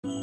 Alright,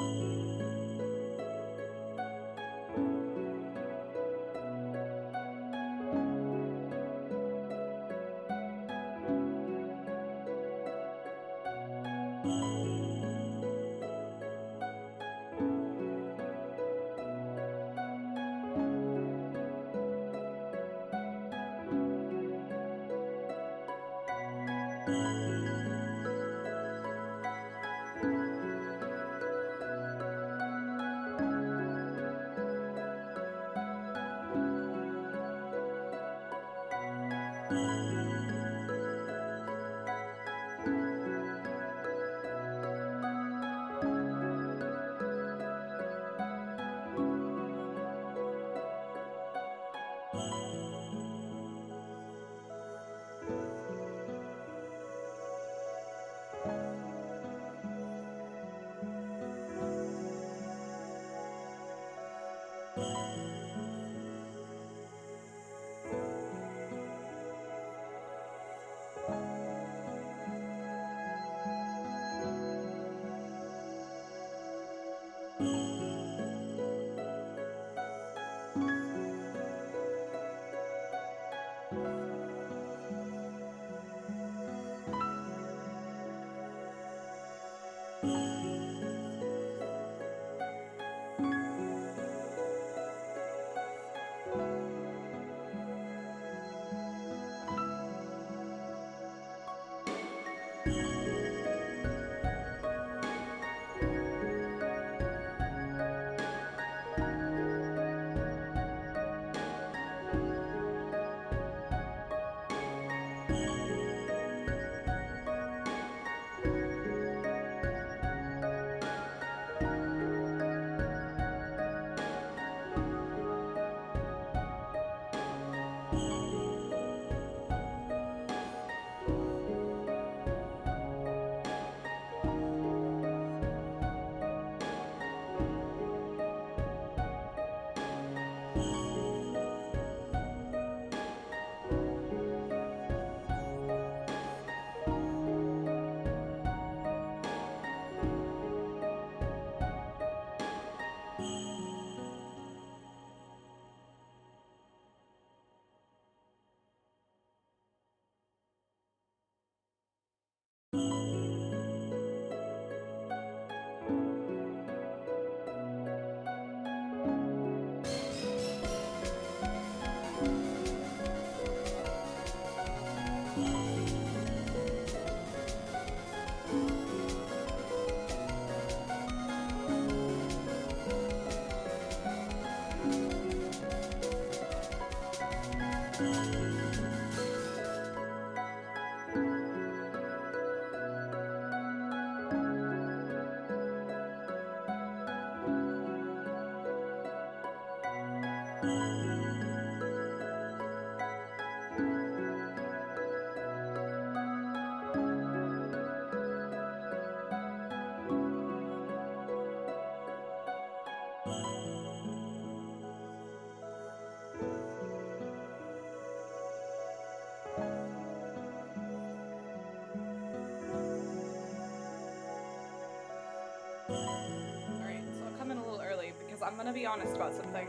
so I'll come in a little early because I'm gonna be honest about something.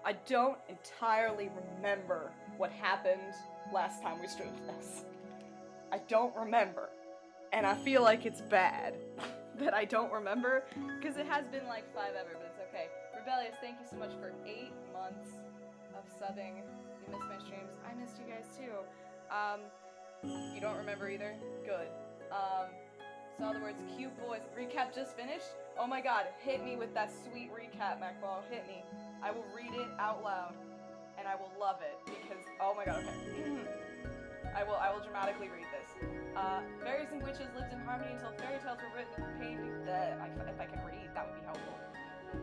I don't entirely remember what happened last time we streamed this. I don't remember. And I feel like it's bad that I don't remember, because it has been like 5 ever, but it's okay. Rebellious, thank you so much for 8 months of subbing. You missed my streams. I missed you guys too. You don't remember either? Good. So in other words, cute boys. Recap just finished? Oh my god, hit me with that sweet recap, MacBall. Hit me. I will read it out loud, and I will love it, because, oh my god, okay. I will dramatically read this. Fairies and witches lived in harmony until fairy tales were written, painting, if I can read, that would be helpful.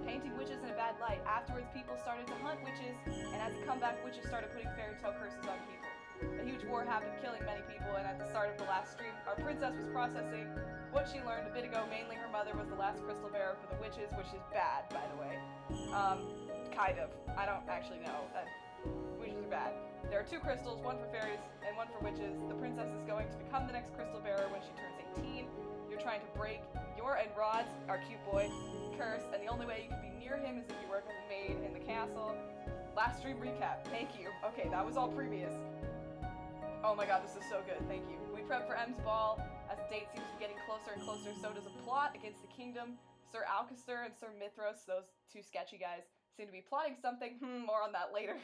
Painting witches in a bad light. Afterwards, people started to hunt witches, and as a comeback, witches started putting fairy tale curses on people. A huge war happened, killing many people, and at the start of the last stream, our princess was processing what she learned a bit ago. Mainly her mother was the last crystal bearer for the witches, which is bad, by the way. Kind of. I don't actually know. Witches are bad. There are 2 crystals, one for fairies and one for witches. The princess is going to become the next crystal bearer when she turns 18. You're trying to break your and Rod's, our cute boy, curse, and the only way you can be near him is if you work as a maid in the castle. Last stream recap. Thank you. Okay, that was all previous. Oh my god, this is so good. Thank you. We prep for M's ball. As the date seems to be getting closer and closer, so does a plot against the kingdom. Sir Alcester and Sir Mithras, those two sketchy guys, seem to be plotting something. More on that later.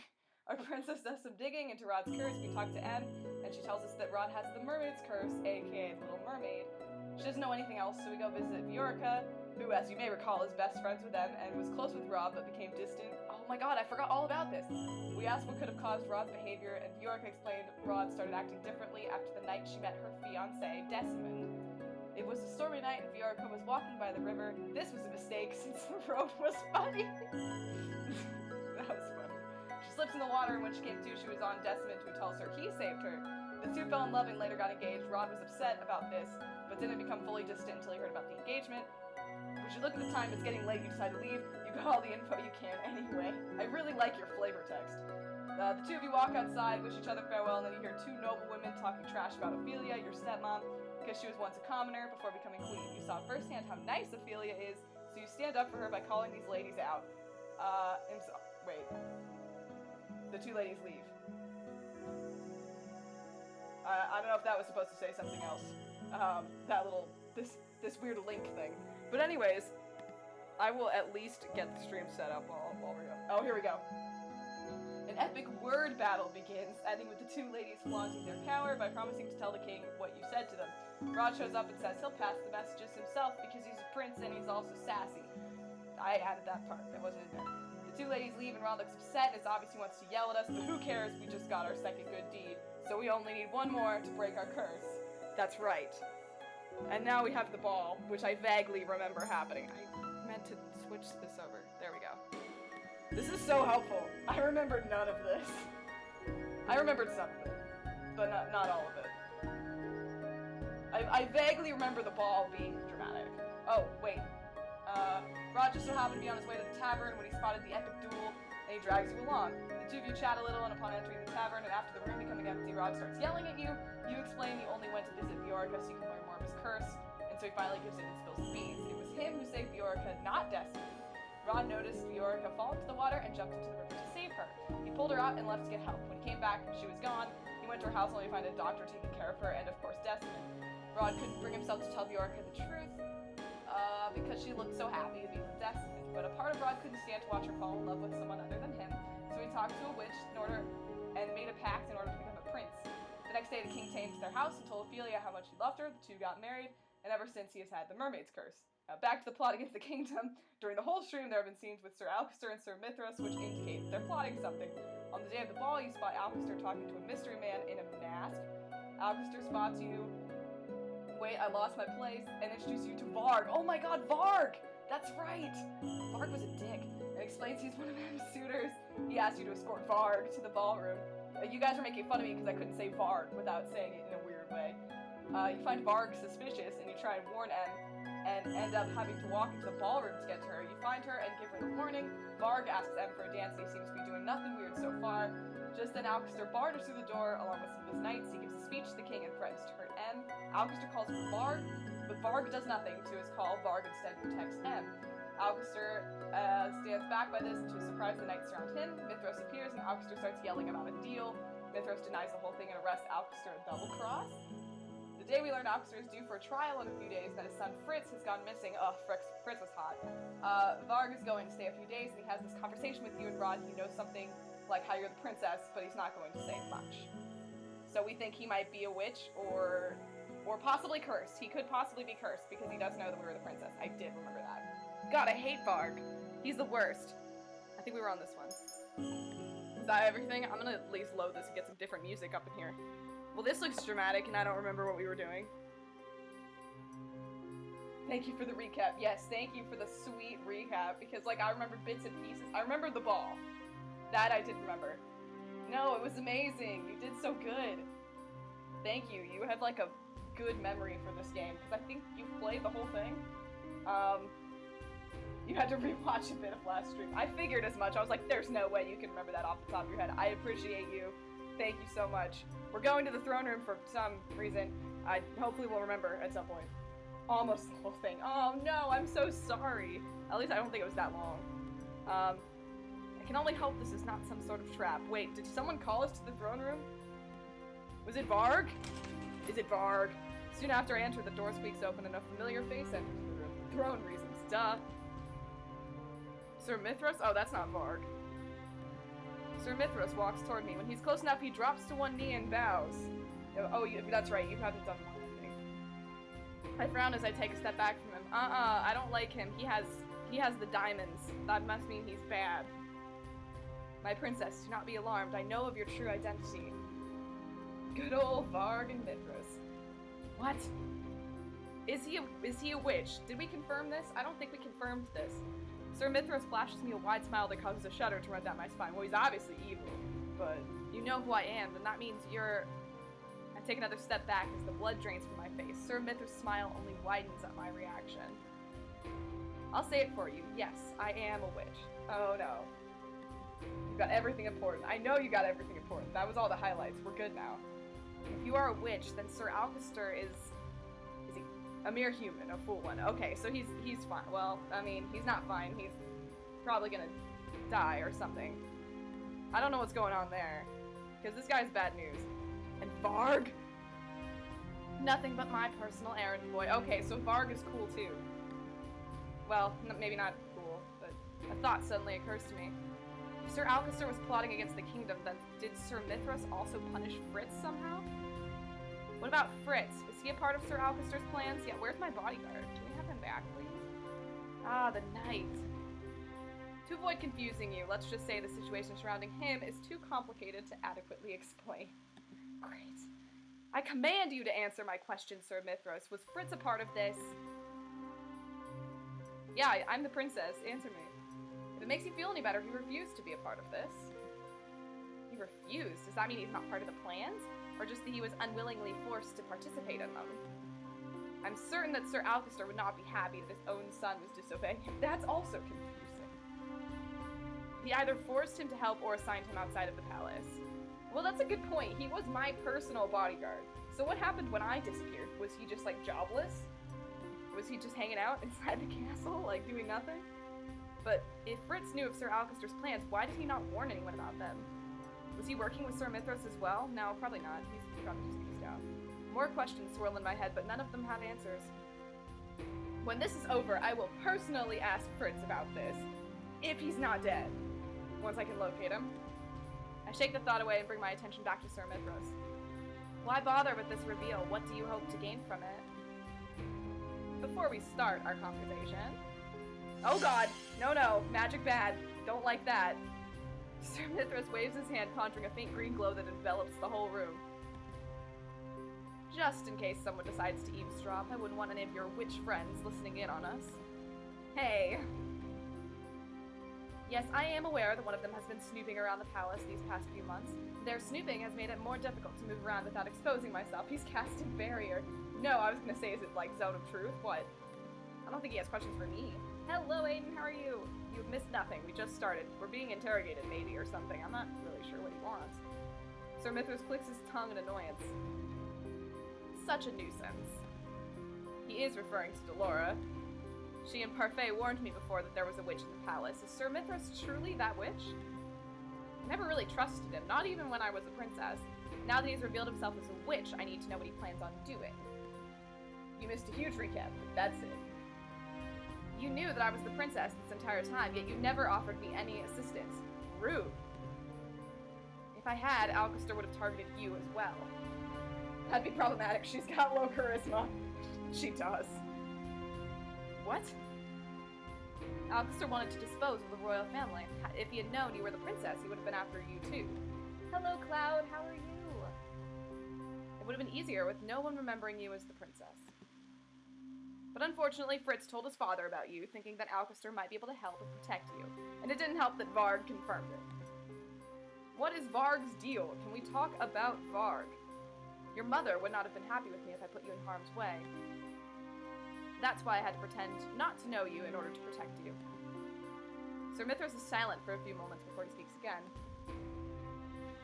Our princess does some digging into Rod's curse. We talk to M, and she tells us that Rod has the mermaid's curse, aka the Little Mermaid. She doesn't know anything else, so we go visit Viorica, who, as you may recall, is best friends with M and was close with Rod but became distant. Oh my god, I forgot all about this! We asked what could have caused Rod's behavior, and Viorica explained Rod started acting differently after the night she met her fiancé, Desmond. It was a stormy night, and Viorica was walking by the river. This was a mistake, since the road was muddy. That was funny. She slips in the water, and when she came to, she was on Desmond, who tells her he saved her. The two fell in love and later got engaged. Rod was upset about this, but didn't become fully distant until he heard about the engagement. We should look at the time, it's getting late, you decide to leave. You got all the info you can anyway. I really like your flavor text. The two of you walk outside, wish each other farewell, and then you hear two noble women talking trash about Ophelia, your stepmom, because she was once a commoner before becoming queen. You saw firsthand how nice Ophelia is, so you stand up for her by calling these ladies out. Wait. The two ladies leave. I don't know if that was supposed to say something else. This weird link thing. But anyways, I will at least get the stream set up while we go. Oh, here we go. An epic word battle begins, ending with the two ladies flaunting their power by promising to tell the king what you said to them. Rod shows up and says he'll pass the messages himself because he's a prince and he's also sassy. I added that part, that wasn't in there. The two ladies leave and Rod looks upset and it's obvious he wants to yell at us, but who cares, we just got our second good deed. So we only need one more to break our curse. That's right. And now we have the ball, which I vaguely remember happening. I meant to switch this over. There we go. This is so helpful. I remembered none of this. I remembered some of it, but not all of it. I vaguely remember the ball being dramatic. Oh, wait. Rod just so happened to be on his way to the tavern when he spotted the epic duel, and he drags you along. The two of you chat a little, and upon entering the tavern, and after the room becoming empty, Rod starts yelling at you. You explain you only went to visit Viorica so you can learn more of his curse, and so he finally gives in and spills the beans. It was him who saved Viorica, not Desmond. Rod noticed Viorica fall into the water and jumped into the river to save her. He pulled her out and left to get help. When he came back, she was gone. He went to her house only to find a doctor taking care of her, and of course Desmond. Rod couldn't bring himself to tell Viorica the truth, because she looked so happy to be with Desmond. But a part of Rod couldn't stand to watch her fall in love with someone other than him, so he talked to a witch and made a pact in order to become a prince. The next day, the king came to their house and told Ophelia how much he loved her. The two got married, and ever since he has had the mermaid's curse. Back to the plot against the kingdom. During the whole stream, there have been scenes with Sir Alcester and Sir Mithras, which indicate they're plotting something. On the day of the ball, you spot Alcester talking to a mystery man in a mask. Alcester spots you. Wait, I lost my place, and introduces you to Varg. Oh my god, Varg! That's right! Varg was a dick, and explains he's one of M's suitors. He asked you to escort Varg to the ballroom. You guys were making fun of me because I couldn't say Varg without saying it in a weird way. You find Varg suspicious, and you try and warn M, and end up having to walk into the ballroom to get to her. You find her and give her the warning. Varg asks M for a dance, and he seems to be doing nothing weird so far. Just then Alcester barters through the door along with some of his knights. He gives a speech to the king and threatens to hurt M. Alcester calls for Varg, but Varg does nothing to his call. Varg instead protects M. Alcester stands back by this, and to his surprise the knights surround him. Mithras appears, and Alcester starts yelling about a deal. Mithras denies the whole thing and arrests Alcester at double cross. The day we learn Alcester is due for a trial in a few days, that his son Fritz has gone missing. Ugh, Fritz was hot. Varg is going to stay a few days, and he has this conversation with you and Rod. He knows something like how you're the princess, but he's not going to say much. So we think he might be a witch, or possibly cursed. He could possibly be cursed, because he does know that we were the princess. I did remember that. God, I hate Varg. He's the worst. I think we were on this one. Is that everything? I'm gonna at least load this and get some different music up in here. Well, this looks dramatic, and I don't remember what we were doing. Thank you for the recap. Yes, thank you for the sweet recap, because, like, I remember bits and pieces. I remember the ball. That I did remember. No, it was amazing. You did so good. Thank you. You had, like, a good memory for this game, because I think you played the whole thing. You had to rewatch a bit of last stream. I figured as much. I was like, there's no way you can remember that off the top of your head. I appreciate you. Thank you so much. We're going to the throne room for some reason. I hopefully will remember at some point. Almost the whole thing. Oh no, I'm so sorry. At least I don't think it was that long. I can only hope this is not some sort of trap. Wait, did someone call us to the throne room? Was it Varg? Is it Varg? Soon after I enter, the door squeaks open and a familiar face enters the room. Throne reasons, duh. Sir Mithras? Oh, that's not Varg. Sir Mithras walks toward me. When he's close enough, he drops to one knee and bows. Oh, that's right, you haven't done one, I think. I frown as I take a step back from him. I don't like him. He has the diamonds. That must mean he's bad. My princess, do not be alarmed. I know of your true identity. Good old Varg and Mithras. What? Is he a witch? Did we confirm this? I don't think we confirmed this. Sir Mithras flashes me a wide smile that causes a shudder to run down my spine. Well, he's obviously evil, but you know who I am, and that means you're... I take another step back as the blood drains from my face. Sir Mithras' smile only widens at my reaction. I'll say it for you. Yes, I am a witch. Oh no. You've got everything important. I know you got everything important. That was all the highlights. We're good now. If you are a witch, then Sir Alcester is he a mere human, a fool one? Okay, so he's fine. Well, I mean, he's not fine. He's probably gonna die or something. I don't know what's going on there, because this guy's bad news. And Varg? Nothing but my personal errand boy. Okay, so Varg is cool too. Well, maybe not cool, but a thought suddenly occurs to me. If Sir Alcester was plotting against the kingdom, then did Sir Mithras also punish Fritz somehow? What about Fritz? Was he a part of Sir Alcester's plans? Yeah, where's my bodyguard? Can we have him back, please? Ah, the knight. To avoid confusing you, let's just say the situation surrounding him is too complicated to adequately explain. Great. I command you to answer my question, Sir Mithras. Was Fritz a part of this? Yeah, I'm the princess. Answer me. If it makes you feel any better, he refused to be a part of this. He refused? Does that mean he's not part of the plans? Or just that he was unwillingly forced to participate in them? I'm certain that Sir Alcester would not be happy that his own son was disobeying him. That's also confusing. He either forced him to help or assigned him outside of the palace. Well, that's a good point. He was my personal bodyguard. So what happened when I disappeared? Was he just, like, jobless? Was he just hanging out inside the castle, like, doing nothing? But if Fritz knew of Sir Alcester's plans, why did he not warn anyone about them? Was he working with Sir Mithras as well? No, probably not. He's probably just eased out. More questions swirl in my head, but none of them have answers. When this is over, I will personally ask Fritz about this. If he's not dead. Once I can locate him. I shake the thought away and bring my attention back to Sir Mithras. Why bother with this reveal? What do you hope to gain from it? Before we start our conversation... Oh god! No, magic bad. Don't like that. Sir Mithras waves his hand, conjuring a faint green glow that envelops the whole room. Just in case someone decides to eavesdrop, I wouldn't want any of your witch friends listening in on us. Hey. Yes, I am aware that one of them has been snooping around the palace these past few months. Their snooping has made it more difficult to move around without exposing myself. He's cast a barrier. No, I was gonna say, is it like Zone of Truth? What? I don't think he has questions for me. Hello, Aiden, how are you? You've missed nothing. We just started. We're being interrogated, maybe, or something. I'm not really sure what he wants. Sir Mithras clicks his tongue in annoyance. Such a nuisance. He is referring to Delora. She and Parfait warned me before that there was a witch in the palace. Is Sir Mithras truly that witch? I never really trusted him, not even when I was a princess. Now that he's revealed himself as a witch, I need to know what he plans on doing. You missed a huge recap, but that's it. You knew that I was the princess this entire time, yet you never offered me any assistance. Rude. If I had, Alcester would have targeted you as well. That'd be problematic. She's got low charisma. She does. What? Alcester wanted to dispose of the royal family. If he had known you were the princess, he would have been after you too. Hello, Cloud. How are you? It would have been easier with no one remembering you as the princess. But unfortunately, Fritz told his father about you, thinking that Alcester might be able to help and protect you. And it didn't help that Varg confirmed it. What is Varg's deal? Can we talk about Varg? Your mother would not have been happy with me if I put you in harm's way. That's why I had to pretend not to know you in order to protect you. Sir Mithras is silent for a few moments before he speaks again.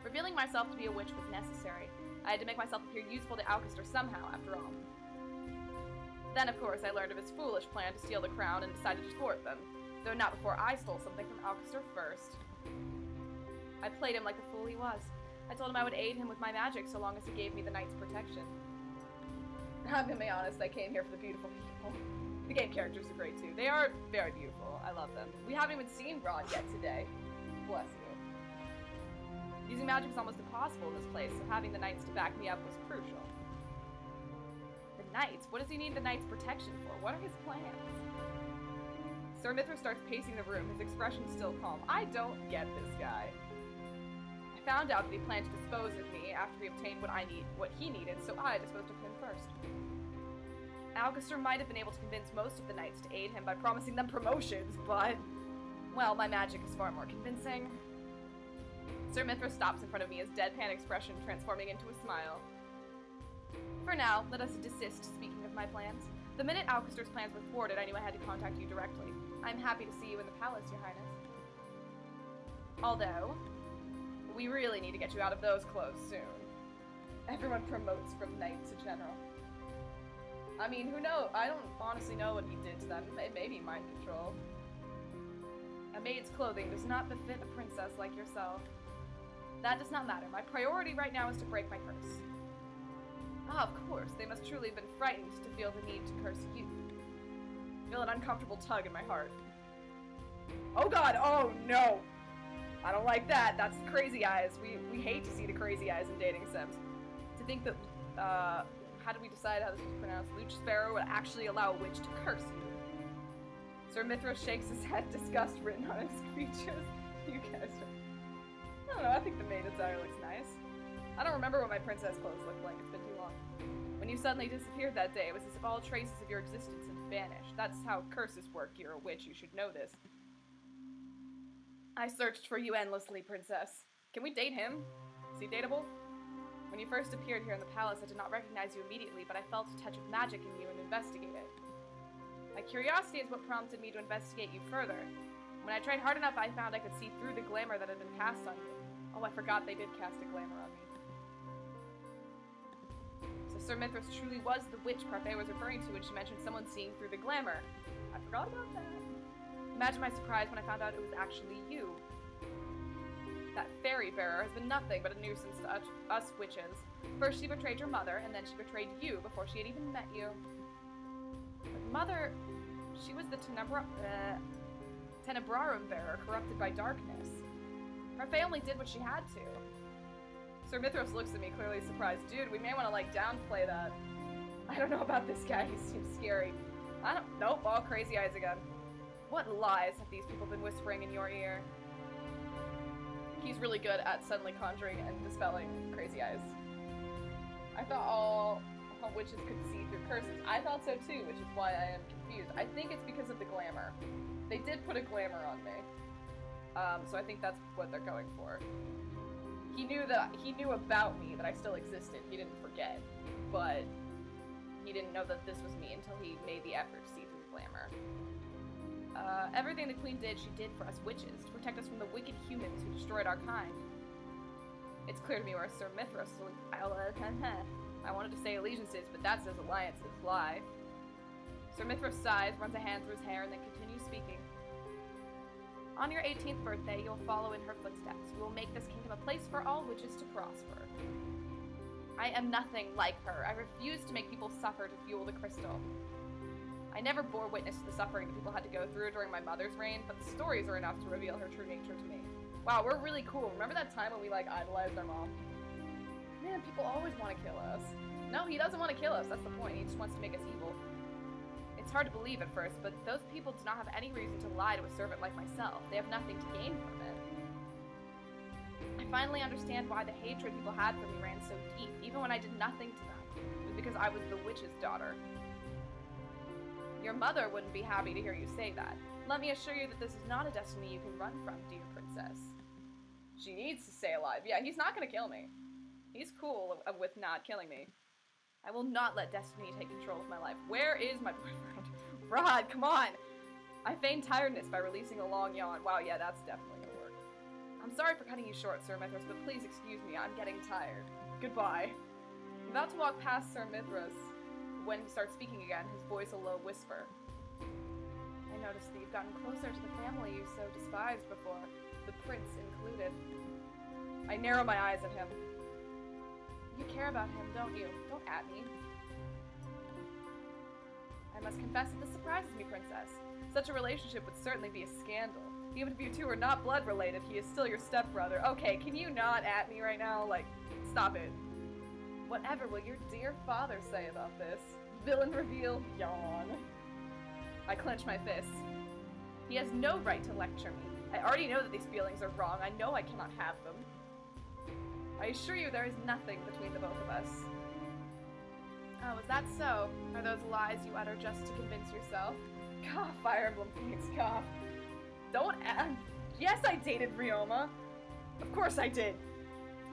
Revealing myself to be a witch was necessary. I had to make myself appear useful to Alcester somehow, after all. Then, of course, I learned of his foolish plan to steal the crown and decided to thwart them, though not before I stole something from Alcester first. I played him like the fool he was. I told him I would aid him with my magic so long as he gave me the knight's protection. I'm gonna be honest, I came here for the beautiful people. The game characters are great too. They are very beautiful. I love them. We haven't even seen Rod yet today. Bless you. Using magic is almost impossible in this place, so having the knights to back me up was crucial. The knights? What does he need the knights' protection for? What are his plans? Sir Mithras starts pacing the room, his expression still calm. I don't get this guy. I found out that he planned to dispose of me after he obtained what he needed, so I disposed of him first. Alcester might have been able to convince most of the knights to aid him by promising them promotions, but, well, my magic is far more convincing. Sir Mithras stops in front of me, his deadpan expression transforming into a smile. For now, let us desist speaking of my plans. The minute Alcester's plans were thwarted, I knew I had to contact you directly. I'm happy to see you in the palace, Your Highness. Although, we really need to get you out of those clothes soon. Everyone promotes from knight to general. I mean, who knows? I don't honestly know what he did to them. Maybe mind control. A maid's clothing does not befit a princess like yourself. That does not matter. My priority right now is to break my curse. Ah, of course. They must truly have been frightened to feel the need to curse you. I feel an uncomfortable tug in my heart. Oh god! Oh no! I don't like that. That's the crazy eyes. We hate to see the crazy eyes in dating sims. To think that, how do we decide how this was pronounced? Luch Sparrow would actually allow a witch to curse you. Sir Mithras shakes his head, disgust written on his features. You guys are... I don't know, I think the maid attire looks nice. I don't remember what my princess clothes looked like, it's been too long. When you suddenly disappeared that day, it was as if all traces of your existence had vanished. That's how curses work. You're a witch, you should know this. I searched for you endlessly, princess. Can we date him? Is he dateable? When you first appeared here in the palace, I did not recognize you immediately, but I felt a touch of magic in you and investigated. My curiosity is what prompted me to investigate you further. When I tried hard enough, I found I could see through the glamour that had been cast on you. Oh, I forgot they did cast a glamour on me. So Sir Mithras truly was the witch Parfait was referring to when she mentioned someone seeing through the glamour. I forgot about that. Imagine my surprise when I found out it was actually you. That fairy bearer has been nothing but a nuisance to us witches. First she betrayed your mother, and then she betrayed you before she had even met you. But mother, she was the Tenebrarum bearer corrupted by darkness. Parfait only did what she had to. Sir Mithras looks at me, clearly surprised. Dude, we may want to, like, downplay that. I don't know about this guy, he seems scary. Nope, all crazy eyes again. What lies have these people been whispering in your ear? He's really good at suddenly conjuring and dispelling crazy eyes. I thought all witches could see through curses. I thought so too, which is why I am confused. I think it's because of the glamour. They did put a glamour on me. So I think that's what they're going for. He knew about me, that I still existed. He didn't forget. But he didn't know that this was me until he made the effort to see through the glamour. Everything the queen did, she did for us witches, to protect us from the wicked humans who destroyed our kind. It's clear to me where Sir Mithras I wanted to say allegiances, but that says alliances. Lie. Sir Mithras sighs, runs a hand through his hair, and then continues speaking. On your 18th birthday, you'll follow in her footsteps. You will make this kingdom a place for all witches to prosper. I am nothing like her. I refuse to make people suffer to fuel the crystal. I never bore witness to the suffering that people had to go through during my mother's reign, but the stories are enough to reveal her true nature to me. Wow, we're really cool. Remember that time when we, like, idolized our mom? Man, people always want to kill us. No, he doesn't want to kill us. That's the point. He just wants to make us evil. It's hard to believe at first, but those people do not have any reason to lie to a servant like myself. They have nothing to gain from it. I finally understand why the hatred people had for me ran so deep, even when I did nothing to them. It was because I was the witch's daughter. Your mother wouldn't be happy to hear you say that. Let me assure you that this is not a destiny you can run from, dear princess. She needs to stay alive. Yeah, he's not gonna kill me. He's cool with not killing me. I will not let destiny take control of my life. Where is my boyfriend? Rod, come on! I feigned tiredness by releasing a long yawn. Wow, yeah, that's definitely gonna work. I'm sorry for cutting you short, Sir Mithras, but please excuse me. I'm getting tired. Goodbye. I'm about to walk past Sir Mithras when he starts speaking again, his voice a low whisper. I noticed that you've gotten closer to the family you so despised before, the prince included. I narrow my eyes at him. You care about him, don't you? Don't at me. I must confess that this surprises me, Princess. Such a relationship would certainly be a scandal. Even if you two are not blood related, he is still your stepbrother. Okay, can you not at me right now? Like, stop it. Whatever will your dear father say about this? Villain reveal, yawn. I clench my fists. He has no right to lecture me. I already know that these feelings are wrong. I know I cannot have them. I assure you there is nothing between the both of us. Oh, is that so? Are those lies you utter just to convince yourself? Cough, Fire Emblem Phoenix, cough. Don't yes, I dated Ryoma. Of course I did.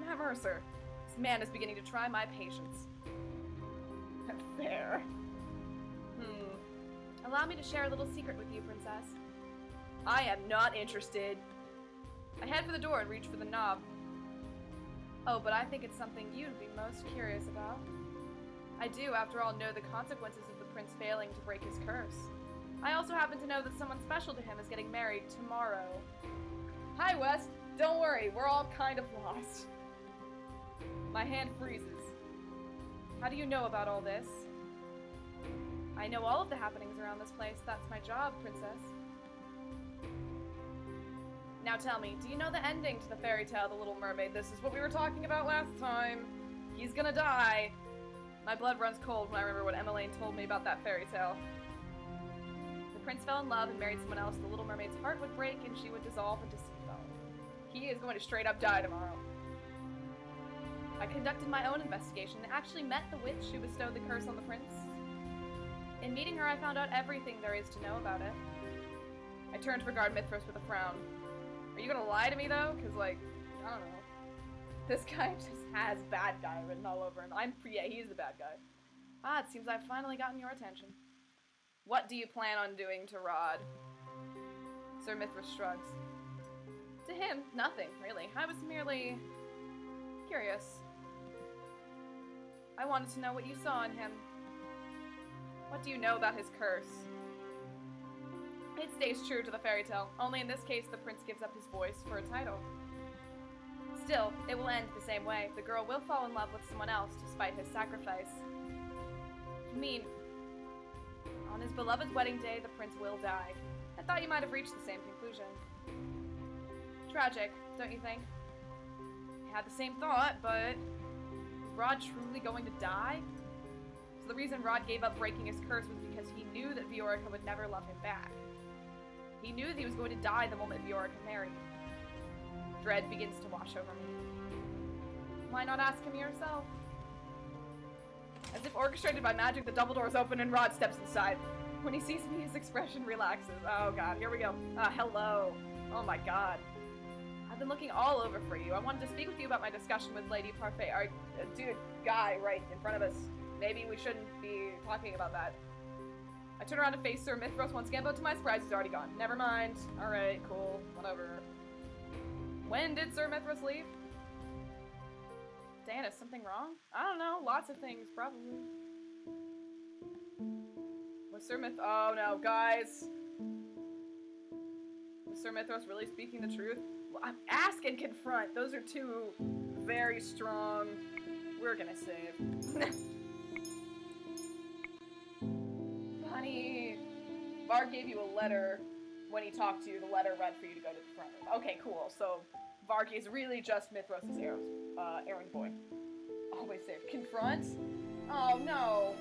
Matt Mercer. This man is beginning to try my patience. Fair. Allow me to share a little secret with you, Princess. I am not interested. I head for the door and reach for the knob. Oh, but I think it's something you'd be most curious about. I do, after all, know the consequences of the prince failing to break his curse. I also happen to know that someone special to him is getting married tomorrow. Hi, West. Don't worry, we're all kind of lost. My hand freezes. How do you know about all this? I know all of the happenings around this place. That's my job, Princess. Now tell me, do you know the ending to the fairy tale, The Little Mermaid? This is what we were talking about last time. He's gonna die. My blood runs cold when I remember what Emmeline told me about that fairy tale. The prince fell in love and married someone else. The Little Mermaid's heart would break and she would dissolve into sea foam. He is going to straight up die tomorrow. I conducted my own investigation and actually met the witch who bestowed the curse on the prince. In meeting her, I found out everything there is to know about it. I turned to regard Mithras with a frown. Are you gonna lie to me, though? Because, like, I don't know. This guy just has bad guy written all over him. Yeah, he's the bad guy. Ah, it seems I've finally gotten your attention. What do you plan on doing to Rod? Sir Mithras shrugs. To him, nothing, really. I was merely curious. I wanted to know what you saw in him. What do you know about his curse? It stays true to the fairy tale, only in this case the prince gives up his voice for a title. Still, it will end the same way. The girl will fall in love with someone else despite his sacrifice. You mean, on his beloved's wedding day, the prince will die. I thought you might have reached the same conclusion. Tragic, don't you think? I had the same thought, but is Rod truly going to die? So the reason Rod gave up breaking his curse was because he knew that Viorica would never love him back. He knew that he was going to die the moment Viorica married. Dread begins to wash over me. Why not ask him yourself? As if orchestrated by magic, the double doors open and Rod steps inside. When he sees me, his expression relaxes. Oh god, here we go. Hello. Oh my god. I've been looking all over for you. I wanted to speak with you about my discussion with Lady Parfait. Dude, guy right in front of us. Maybe we shouldn't be talking about that. I turn around to face Sir Mithras once again, but to my surprise, he's already gone. Never mind. Alright, cool. Whatever. When did Sir Mithras leave? Dan, is something wrong? I don't know. Lots of things, probably. Was Sir Mithras... Oh no, guys. Was Sir Mithras really speaking the truth? Well, ask and confront. Those are two very strong... We're gonna save. Honey, Varg gave you a letter when he talked to you. The letter read for you to go to the front room. Okay, cool. So Varg is really just Mithras' errand boy. Always safe. Confront? Oh no.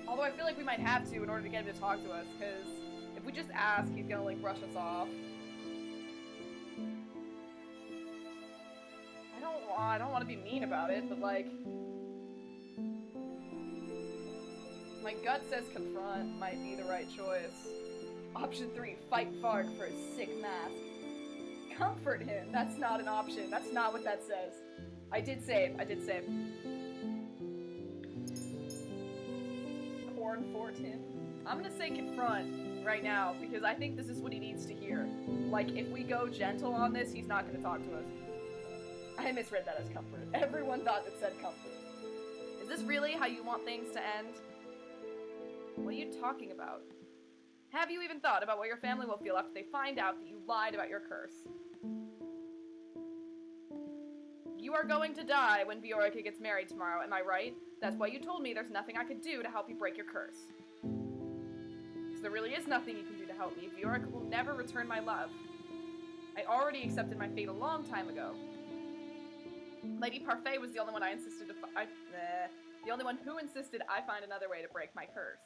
Although I feel like we might have to in order to get him to talk to us, because if we just ask, he's gonna like brush us off. I don't want to be mean about it, but like. My gut says confront might be the right choice. Option 3, fight Varg for his sick mask. Comfort him. That's not an option. That's not what that says. I did save. Corn fort him. I'm gonna say confront right now because I think this is what he needs to hear. Like, if we go gentle on this, he's not gonna talk to us. I misread that as comfort. Everyone thought it said comfort. Is this really how you want things to end? What are you talking about? Have you even thought about what your family will feel after they find out that you lied about your curse? You are going to die when Viorica gets married tomorrow, am I right? That's why you told me there's nothing I could do to help you break your curse. Because there really is nothing you can do to help me. Viorica will never return my love. I already accepted my fate a long time ago. Lady Parfait was the only one the only one who insisted I find another way to break my curse.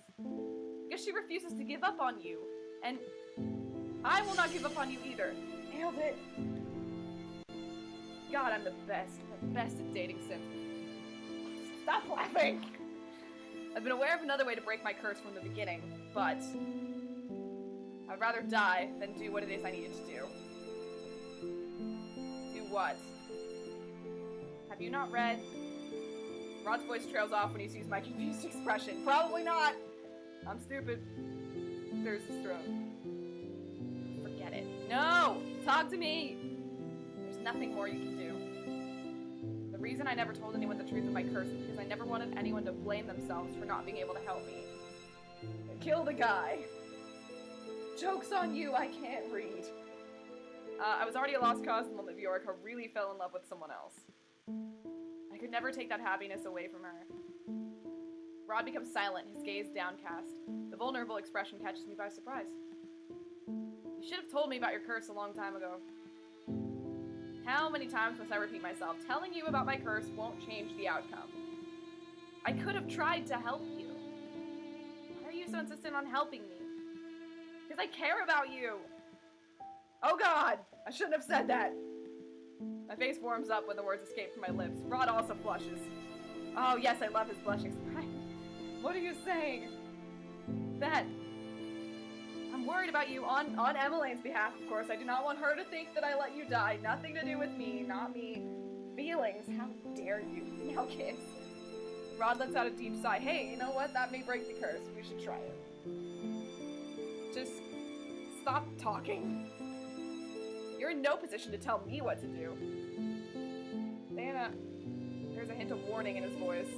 Because she refuses to give up on you. And I will not give up on you either. Nailed it. God, I'm the best at dating Sims. Stop laughing! I've been aware of another way to break my curse from the beginning, but I'd rather die than do what it is I needed to do. Do what? Have you not read? Rod's voice trails off when he sees my confused expression. Probably not! I'm stupid. There's his throat. Forget it. No! Talk to me! There's nothing more you can do. The reason I never told anyone the truth of my curse is because I never wanted anyone to blame themselves for not being able to help me. Kill the guy. Joke's on you, I can't read. I was already a lost cause the moment Viorica really fell in love with someone else. I could never take that happiness away from her. Rod becomes silent, his gaze downcast. The vulnerable expression catches me by surprise. You should have told me about your curse a long time ago. How many times must I repeat myself? Telling you about my curse won't change the outcome. I could have tried to help you. Why are you so insistent on helping me? Because I care about you. Oh God, I shouldn't have said that. My face warms up when the words escape from my lips. Rod also flushes. Oh yes, I love his blushing smile. What are you saying? That I'm worried about you on Emmeline's behalf, of course. I do not want her to think that I let you die. Nothing to do with me, not me. Feelings, how dare you? Now kiss. Rod lets out a deep sigh. Hey, you know what? That may break the curse. We should try it. Just stop talking. You're in no position to tell me what to do. Diana, there's a hint of warning in his voice.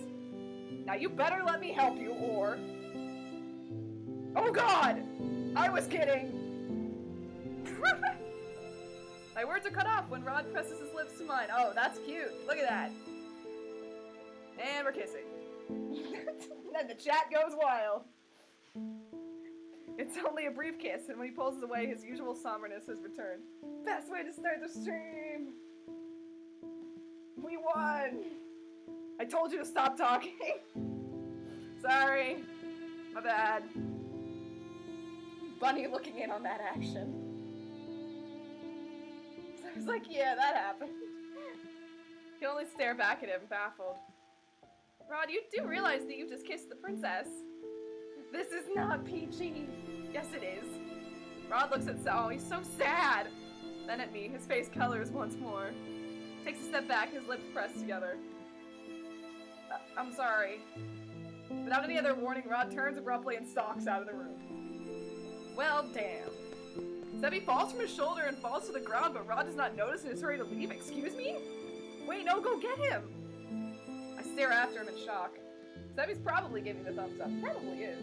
Now you better let me help you, or... Oh God! I was kidding! My words are cut off when Rod presses his lips to mine. Oh, that's cute. Look at that. And we're kissing. Then the chat goes wild. It's only a brief kiss, and when he pulls us away, his usual somberness has returned. Best way to start the stream! We won! I told you to stop talking! Sorry. My bad. Bunny looking in on that action. So I was like, yeah, that happened. He only stare back at him, baffled. Rod, you do realize that you just kissed the princess. This is not PG. Yes, it is. Rod looks at oh, he's so sad. Then at me, his face colors once more. Takes a step back, his lips pressed together. I'm sorry. Without any other warning, Rod turns abruptly and stalks out of the room. Well, damn. Sebby falls from his shoulder and falls to the ground, but Rod does not notice and is ready to leave. Excuse me? Wait, no, go get him! I stare after him in shock. Sebby's probably giving the thumbs up. Probably is.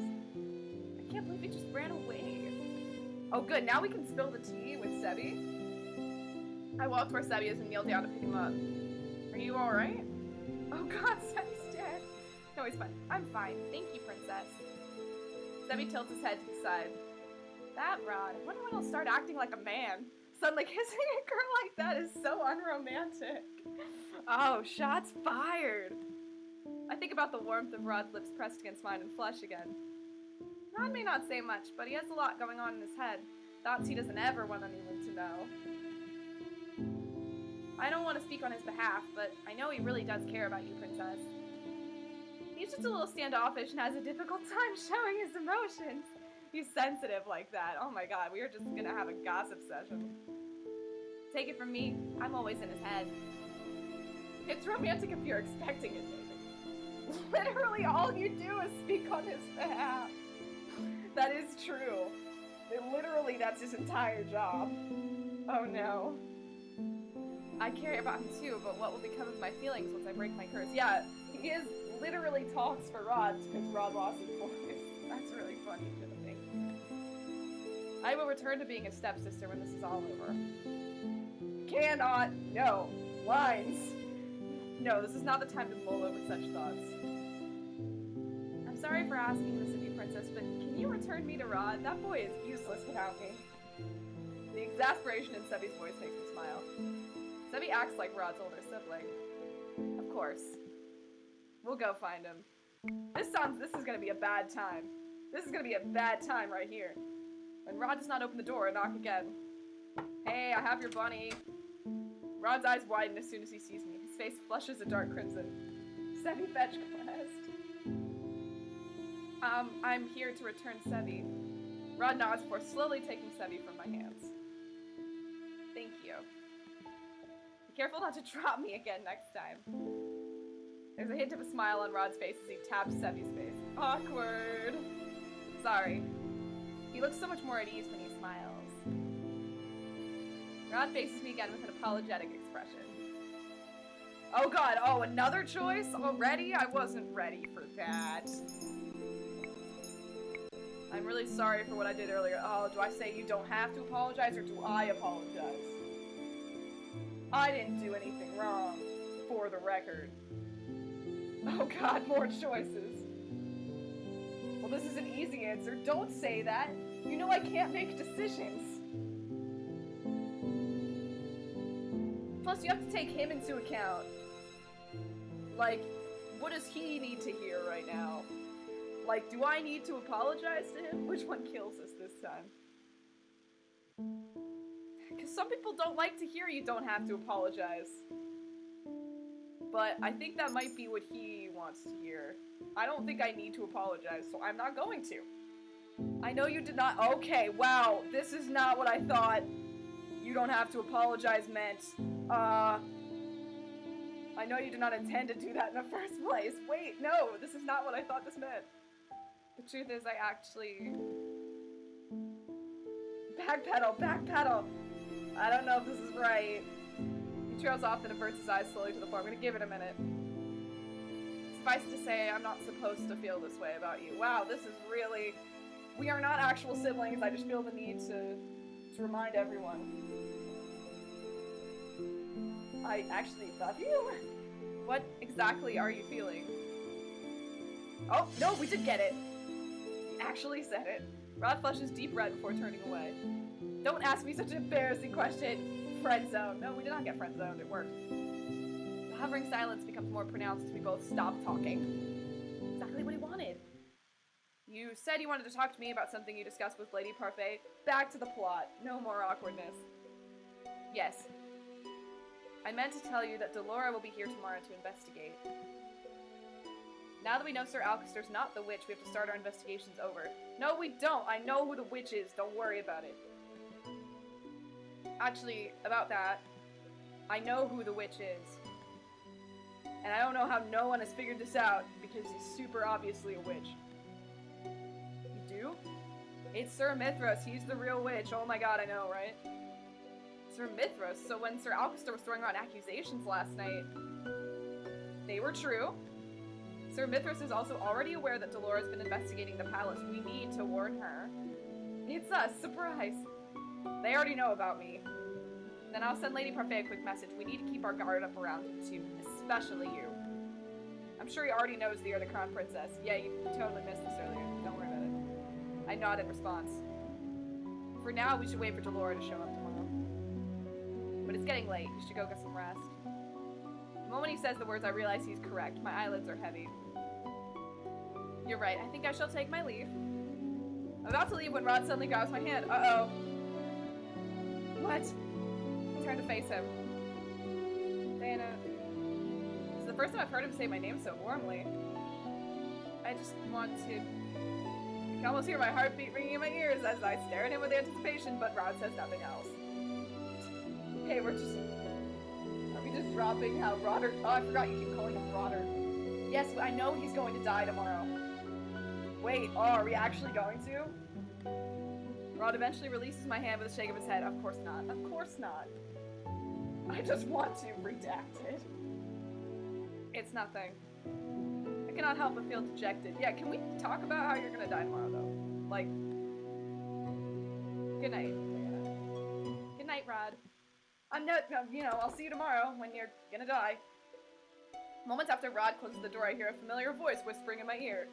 I can't believe he just ran away. Oh good, now we can spill the tea with Sebby. I walk to where Sebby is and kneel down to pick him up. Are you alright? Oh God, Sebby's dead. No, he's fine. I'm fine. Thank you, princess. Sebby tilts his head to the side. That Rod. I wonder when he'll start acting like a man. Suddenly kissing a girl like that is so unromantic. Oh, shots fired. I think about the warmth of Rod's lips pressed against mine and flush again. Rod may not say much, but he has a lot going on in his head. Thoughts he doesn't ever want anyone to know. I don't want to speak on his behalf, but I know he really does care about you, princess. He's just a little standoffish and has a difficult time showing his emotions. He's sensitive like that. Oh my God, we are just gonna have a gossip session. Take it from me, I'm always in his head. It's romantic if you're expecting it, David. Literally all you do is speak on his behalf. That is true. Literally, that's his entire job. Oh no. I care about him too, but what will become of my feelings once I break my curse? Yeah, he literally talks for Rod because Rod lost his voice. That's really I will return to being a stepsister when this is all over. Cannot. No. Lines. No, this is not the time to mull over such thoughts. I'm sorry for asking this of you, Princess, but can you return me to Rod? That boy is useless without me. The exasperation in Sebi's voice makes me smile. Sebi acts like Rod's older sibling. Of course. We'll go find him. This is gonna be a bad time. This is gonna be a bad time right here. When Rod does not open the door and knock again. Hey, I have your bunny. Rod's eyes widen as soon as he sees me. His face flushes a dark crimson. Sebi, fetch quest. I'm here to return Sebi. Rod nods before slowly taking Sebi from my hands. Thank you. Be careful not to drop me again next time. There's a hint of a smile on Rod's face as he taps Sebi's face. Awkward. Sorry. He looks so much more at ease when he smiles. Rod faces me again with an apologetic expression. Oh god, oh, another choice? Already? I wasn't ready for that. I'm really sorry for what I did earlier. Oh, do I say you don't have to apologize, or do I apologize? I didn't do anything wrong, for the record. Oh god, more choices. Well, this is an easy answer. Don't say that. You know I can't make decisions. Plus, you have to take him into account. Like, what does he need to hear right now? Like, do I need to apologize to him? Which one kills us this time? Because some people don't like to hear you don't have to apologize. But I think that might be what he wants to hear. I don't think I need to apologize, so I'm not going to. I know you did not- Okay, wow, this is not what I thought you don't have to apologize meant. I know you did not intend to do that in the first place. Wait, no, this is not what I thought this meant. The truth is, I actually... Backpedal, backpedal! I don't know if this is right. He trails off and averts his eyes slowly to the floor. I'm gonna give it a minute. Suffice to say, I'm not supposed to feel this way about you. Wow, this is really... We are not actual siblings. I just feel the need to remind everyone. I actually love you? What exactly are you feeling? Oh, no, we did get it. He actually said it. Rod flushes deep red before turning away. Don't ask me such an embarrassing question. Friend zone. No, we did not get friend zoned. It worked. The hovering silence becomes more pronounced as we both stop talking. Exactly what he wanted. You said you wanted to talk to me about something you discussed with Lady Parfait. Back to the plot. No more awkwardness. Yes. I meant to tell you that Delora will be here tomorrow to investigate. Now that we know Sir Alcaster's not the witch, we have to start our investigations over. No, we don't! I know who the witch is, don't worry about it. Actually, about that, I know who the witch is. And I don't know how no one has figured this out, because he's super obviously a witch. You do? It's Sir Mithras, he's the real witch. Oh my god, I know, right? Sir Mithras, so when Sir Alcaster was throwing around accusations last night, they were true. Sir Mithras is also already aware that Delora's been investigating the palace. We need to warn her. It's us, surprise! They already know about me. Then I'll send Lady Parfait a quick message. We need to keep our guard up around him too, especially you. I'm sure he already knows that you're the Crown Princess. Yeah, you totally missed this earlier. Don't worry about it. I nod in response. For now, we should wait for Delora to show up tomorrow. But it's getting late. You should go get some rest. The moment he says the words, I realize he's correct. My eyelids are heavy. You're right. I think I shall take my leave. I'm about to leave when Rod suddenly grabs my hand. Uh-oh. What? I turn to face him. Dana. This is the first time I've heard him say my name so warmly. I just want to... I can almost hear my heartbeat ringing in my ears as I stare at him with anticipation, but Rod says nothing else. Hey, are we just dropping how Rodder... Oh, I forgot you keep calling him Rodder. Yes, I know he's going to die tomorrow. Wait, oh, are we actually going to? Rod eventually releases my hand with a shake of his head. Of course not. Of course not. I just want to redact it. It's nothing. I cannot help but feel dejected. Yeah, can we talk about how you're gonna die tomorrow, though? Like... Good night, Diana. Good night, Rod. I'll see you tomorrow when you're gonna die. Moments after Rod closes the door, I hear a familiar voice whispering in my ear.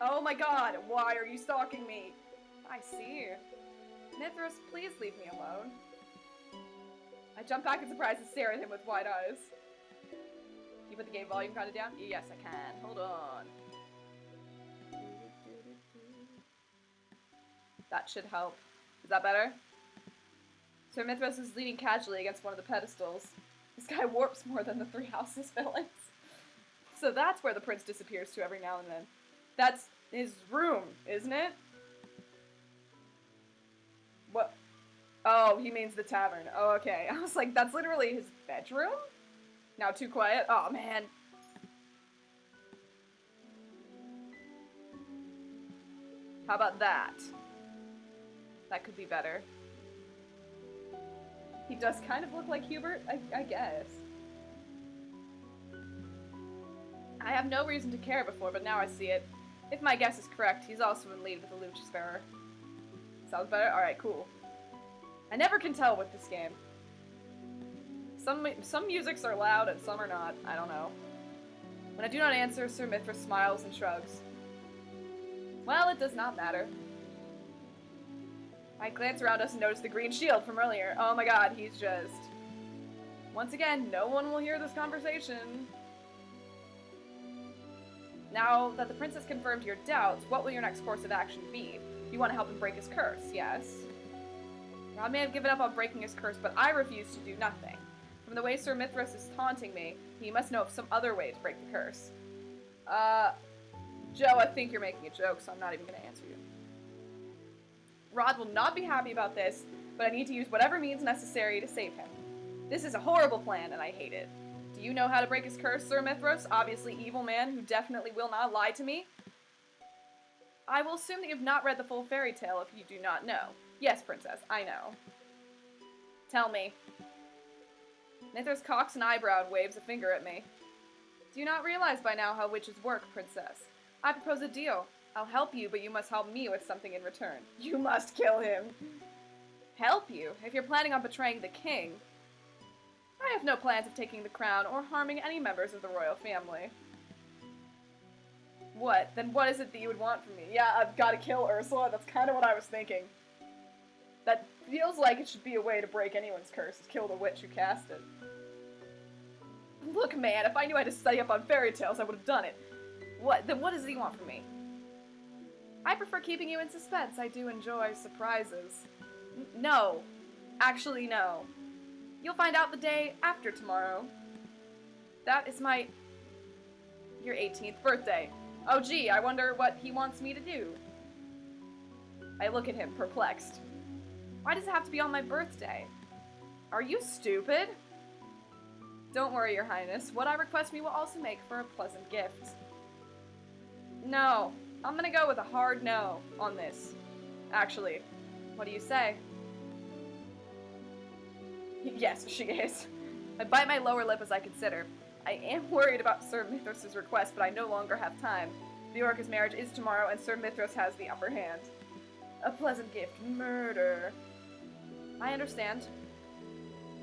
Oh my god, why are you stalking me? I see. Mithras, please leave me alone. I jump back in surprise and stare at him with wide eyes. Can you put the game volume kind of down? Yes, I can. Hold on. That should help. Is that better? Sir Mithras is leaning casually against one of the pedestals. This guy warps more than the three houses villains. So that's where the prince disappears to every now and then. That's his room, isn't it? What? Oh, he means the tavern. Oh, okay. I was like, that's literally his bedroom? Now too quiet? Oh, man. How about that? That could be better. He does kind of look like Hubert, I guess. I have no reason to care before, but now I see it. If my guess is correct, he's also in lead with the Lucifer. Sounds better? Alright, cool. I never can tell with this game. Some musics are loud and some are not. I don't know. When I do not answer, Sir Mithras smiles and shrugs. Well, it does not matter. I glance around us and notice the green shield from earlier. Oh my god, he's just... Once again, no one will hear this conversation. Now that the prince has confirmed your doubts, what will your next course of action be? You want to help him break his curse, yes? Rod may have given up on breaking his curse, but I refuse to do nothing. From the way Sir Mithras is taunting me, he must know of some other way to break the curse. Joe, I think you're making a joke, so I'm not even going to answer you. Rod will not be happy about this, but I need to use whatever means necessary to save him. This is a horrible plan, and I hate it. Do you know how to break his curse, Sir Mithras? Obviously evil man who definitely will not lie to me. I will assume that you have not read the full fairy tale if you do not know. Yes, princess, I know. Tell me. Mithras cocks an eyebrow and waves a finger at me. Do you not realize by now how witches work, princess? I propose a deal. I'll help you, but you must help me with something in return. You must kill him. Help you? If you're planning on betraying the king. I have no plans of taking the crown or harming any members of the royal family. What? Then what is it that you would want from me? Yeah, I've got to kill Ursula. That's kind of what I was thinking. That feels like it should be a way to break anyone's curse, is kill the witch who cast it. Look, man, if I knew I had to study up on fairy tales, I would have done it. What? Then what does he want from me? I prefer keeping you in suspense. I do enjoy surprises. No. Actually, no. You'll find out the day after tomorrow. That is your 18th birthday. Oh gee, I wonder what he wants me to do. I look at him, perplexed. Why does it have to be on my birthday? Are you stupid? Don't worry, Your Highness. What I request me will also make for a pleasant gift. No. I'm gonna go with a hard no on this. Actually, what do you say? Yes, she is. I bite my lower lip as I consider. I am worried about Sir Mithras' request, but I no longer have time. Viorka's marriage is tomorrow, and Sir Mithras has the upper hand. A pleasant gift. Murder. I understand.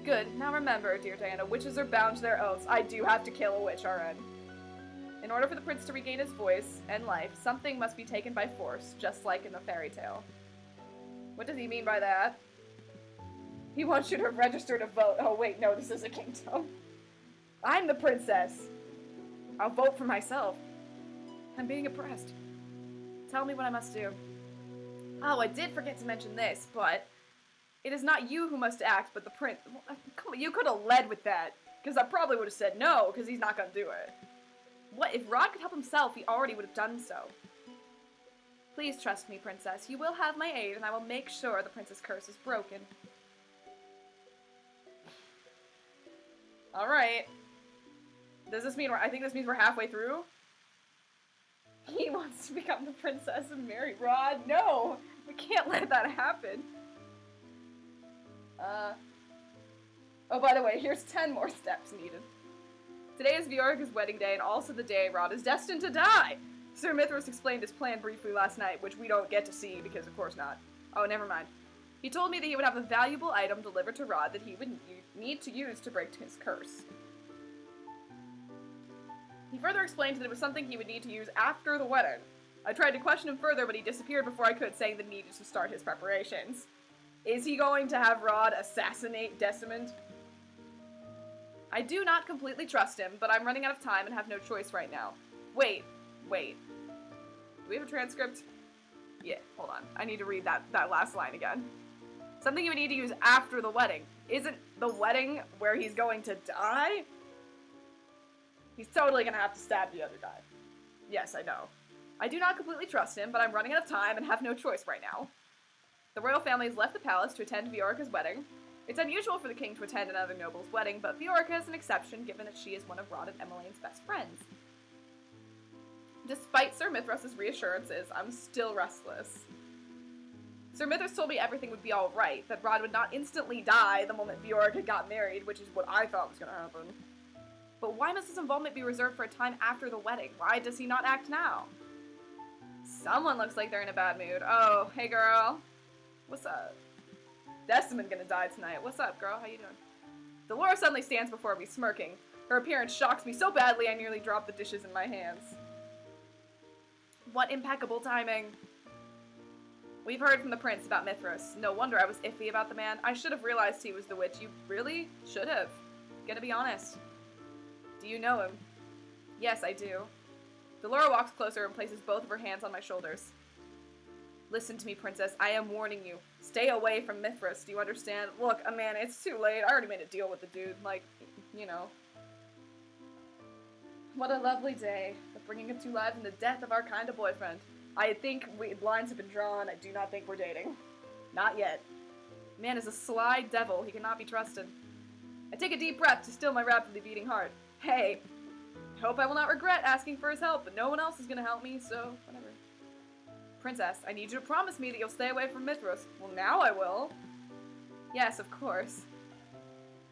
Good. Now remember, dear Diana, witches are bound to their oaths. I do have to kill a witch, RN. In order for the prince to regain his voice and life, something must be taken by force, just like in the fairy tale. What does he mean by that? He wants you to register to vote. Oh wait, no, this is a kingdom. I'm the princess. I'll vote for myself. I'm being oppressed. Tell me what I must do. Oh, I did forget to mention this, but it is not you who must act, but the prince. Come on, you could have led with that, because I probably would have said no, because he's not going to do it. What? If Rod could help himself, he already would have done so. Please trust me, princess. You will have my aid, and I will make sure the prince's curse is broken. Alright. Does this mean I think this means we're halfway through? He wants to become the princess and marry Rod. No! We can't let that happen. Oh, by the way, here's 10 more steps needed. Today is Viorka's wedding day, and also the day Rod is destined to die! Sir Mithras explained his plan briefly last night, which we don't get to see, because of course not. Oh, never mind. He told me that he would have a valuable item delivered to Rod that he would need to use to break his curse. He further explained that it was something he would need to use after the wedding. I tried to question him further, but he disappeared before I could, saying that he needed to start his preparations. Is he going to have Rod assassinate Decimond? I do not completely trust him, but I'm running out of time and have no choice right now. Wait. Do we have a transcript? Yeah, hold on. I need to read that last line again. Something you would need to use after the wedding. Isn't the wedding where he's going to die? He's totally gonna have to stab the other guy. Yes, I know. I do not completely trust him, but I'm running out of time and have no choice right now. The royal family has left the palace to attend Viorica's wedding. It's unusual for the king to attend another noble's wedding, but Viorica is an exception given that she is one of Rod and Emmeline's best friends. Despite Sir Mithras's reassurances, I'm still restless. Sir Mithras told me everything would be alright, that Rod would not instantly die the moment Viorica got married, which is what I thought was gonna happen. But why must his involvement be reserved for a time after the wedding? Why does he not act now? Someone looks like they're in a bad mood. Oh, hey girl. What's up? Decimond gonna die tonight. What's up, girl? How you doing? Delora suddenly stands before me, smirking. Her appearance shocks me so badly I nearly drop the dishes in my hands. What impeccable timing. We've heard from the prince about Mithras. No wonder I was iffy about the man. I should have realized he was the witch. You really should have. Gonna be honest. Do you know him? Yes, I do. Delora walks closer and places both of her hands on my shoulders. Listen to me, princess. I am warning you. Stay away from Mithras. Do you understand? Look, man, it's too late. I already made a deal with the dude. Like, you know. What a lovely day. The bringing of two lives and the death of our kind of boyfriend. I think lines have been drawn. I do not think we're dating. Not yet. Man is a sly devil. He cannot be trusted. I take a deep breath to still my rapidly beating heart. Hey, I hope I will not regret asking for his help, but no one else is going to help me, so whatever. Princess, I need you to promise me that you'll stay away from Mithras. Well, now I will. Yes, of course.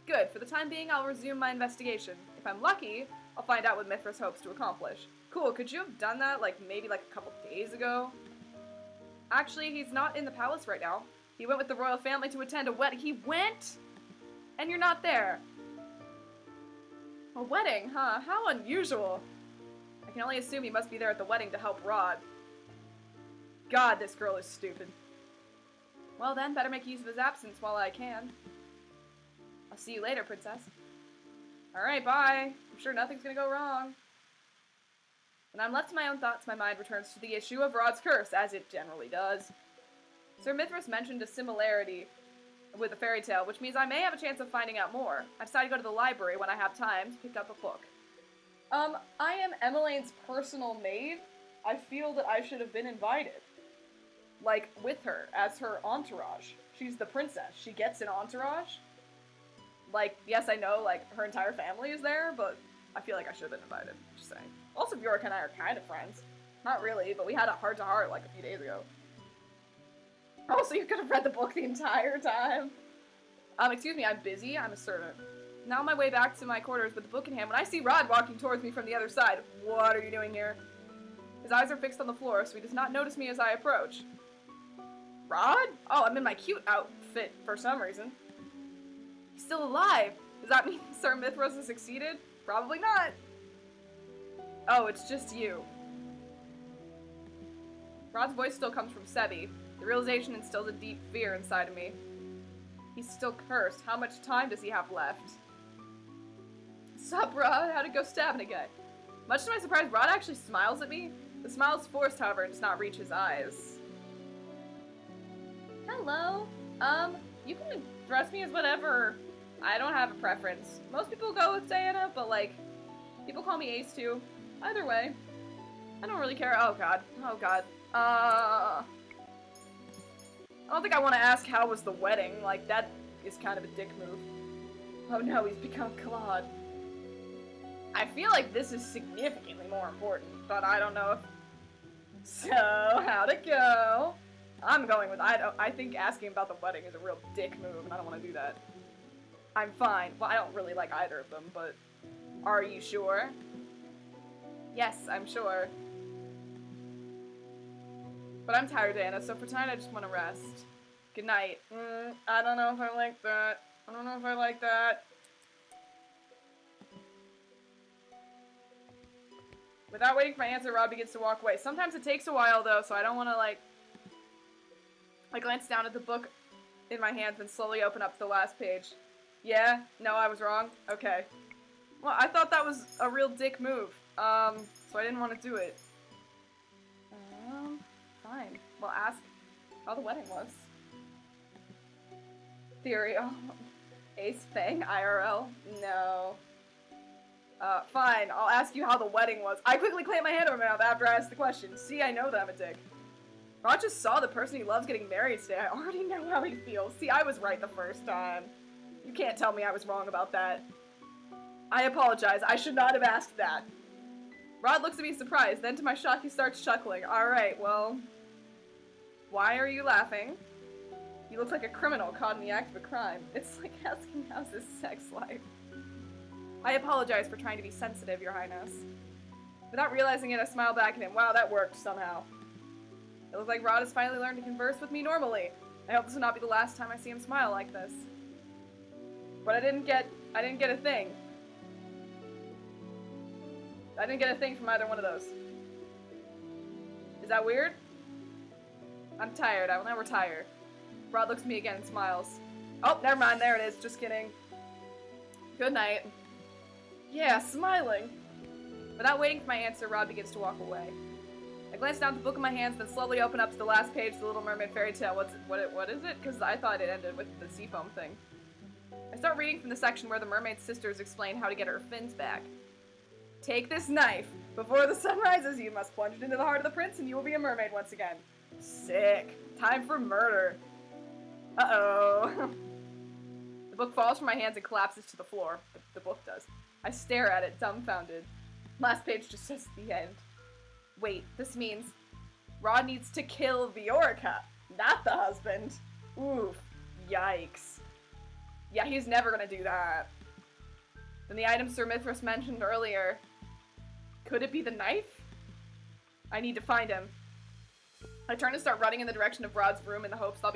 Good. For the time being, I'll resume my investigation. If I'm lucky, I'll find out what Mithras hopes to accomplish. Cool, could you have done that, maybe a couple days ago? Actually, he's not in the palace right now. He went with the royal family to attend a wedding. He went? And you're not there. A wedding, huh? How unusual. I can only assume he must be there at the wedding to help Rod. God, this girl is stupid. Well then, better make use of his absence while I can. I'll see you later, princess. Alright, bye. I'm sure nothing's gonna go wrong. When I'm left to my own thoughts, my mind returns to the issue of Rod's curse, as it generally does. Sir Mithras mentioned a similarity with a fairy tale, which means I may have a chance of finding out more. I decided to go to the library when I have time to pick up a book. I am Emmeline's personal maid. I feel that I should have been invited. With her, as her entourage. She's the princess. She gets an entourage. Yes, I know, her entire family is there, but I feel like I should have been invited. Just saying. Also, Viorica and I are kind of friends. Not really, but we had a heart-to-heart, a few days ago. Oh, so you could have read the book the entire time? Excuse me, I'm busy. I'm a servant. Now on my way back to my quarters with the book in hand, when I see Rod walking towards me from the other side. What are you doing here? His eyes are fixed on the floor, so he does not notice me as I approach. Rod? Oh, I'm in my cute outfit for some reason. He's still alive. Does that mean Sir Mithras has succeeded? Probably not. Oh, it's just you. Rod's voice still comes from Sebi. The realization instills a deep fear inside of me. He's still cursed. How much time does he have left? Sup, Rod? How'd it go stabbing a guy? Much to my surprise, Rod actually smiles at me. The smile is forced, however, and does not reach his eyes. Hello. You can address me as whatever. I don't have a preference. Most people go with Diana, but people call me Ace too. Either way. I don't really care. Oh god. Oh god. I don't think I want to ask how was the wedding. That is kind of a dick move. Oh no, he's become Claude. I feel like this is significantly more important, but I don't know if... So, how'd it go? I'm going with... I think asking about the wedding is a real dick move, and I don't want to do that. I'm fine. Well, I don't really like either of them, but... Are you sure? Yes, I'm sure. But I'm tired, Anna, so for tonight I just want to rest. Good night. I don't know if I like that. I don't know if I like that. Without waiting for my answer, Rod begins to walk away. Sometimes it takes a while, though, so I don't want to, like... I glance down at the book in my hands and slowly open up the last page. Yeah? No, I was wrong? Okay. Well, I thought that was a real dick move. So I didn't want to do it. Fine. Well, ask how the wedding was. Theory. Oh. AceFang IRL? No. Fine. I'll ask you how the wedding was. I quickly clamp my hand over my mouth after I ask the question. See, I know that I'm a dick. Rod just saw the person he loves getting married today. I already know how he feels. See, I was right the first time. You can't tell me I was wrong about that. I apologize. I should not have asked that. Rod looks at me surprised. Then to my shock, he starts chuckling. Alright, well... Why are you laughing? You look like a criminal caught in the act of a crime. It's like asking how's his sex life. I apologize for trying to be sensitive, Your Highness. Without realizing it, I smile back at him. Wow, that worked somehow. It looks like Rod has finally learned to converse with me normally. I hope this will not be the last time I see him smile like this. But I didn't get a thing. I didn't get a thing from either one of those. Is that weird? I'm tired. I will never tire. Rod looks at me again and smiles. Oh, never mind. There it is. Just kidding. Good night. Yeah, smiling. Without waiting for my answer, Rod begins to walk away. I glance down at the book in my hands, then slowly open up to the last page of the Little Mermaid fairy tale. What is it? Because I thought it ended with the seafoam thing. I start reading from the section where the mermaid sisters explain how to get her fins back. Take this knife. Before the sun rises, you must plunge it into the heart of the prince and you will be a mermaid once again. Sick. Time for murder. Uh-oh. The book falls from my hands and collapses to the floor. The book does. I stare at it, dumbfounded. Last page just says the end. Wait, this means Rod needs to kill Viorica, not the husband. Oof. Yikes. Yeah, he's never gonna do that. Then the item Sir Mithras mentioned earlier. Could it be the knife? I need to find him. I turn and start running in the direction of Rod's room in the hopes that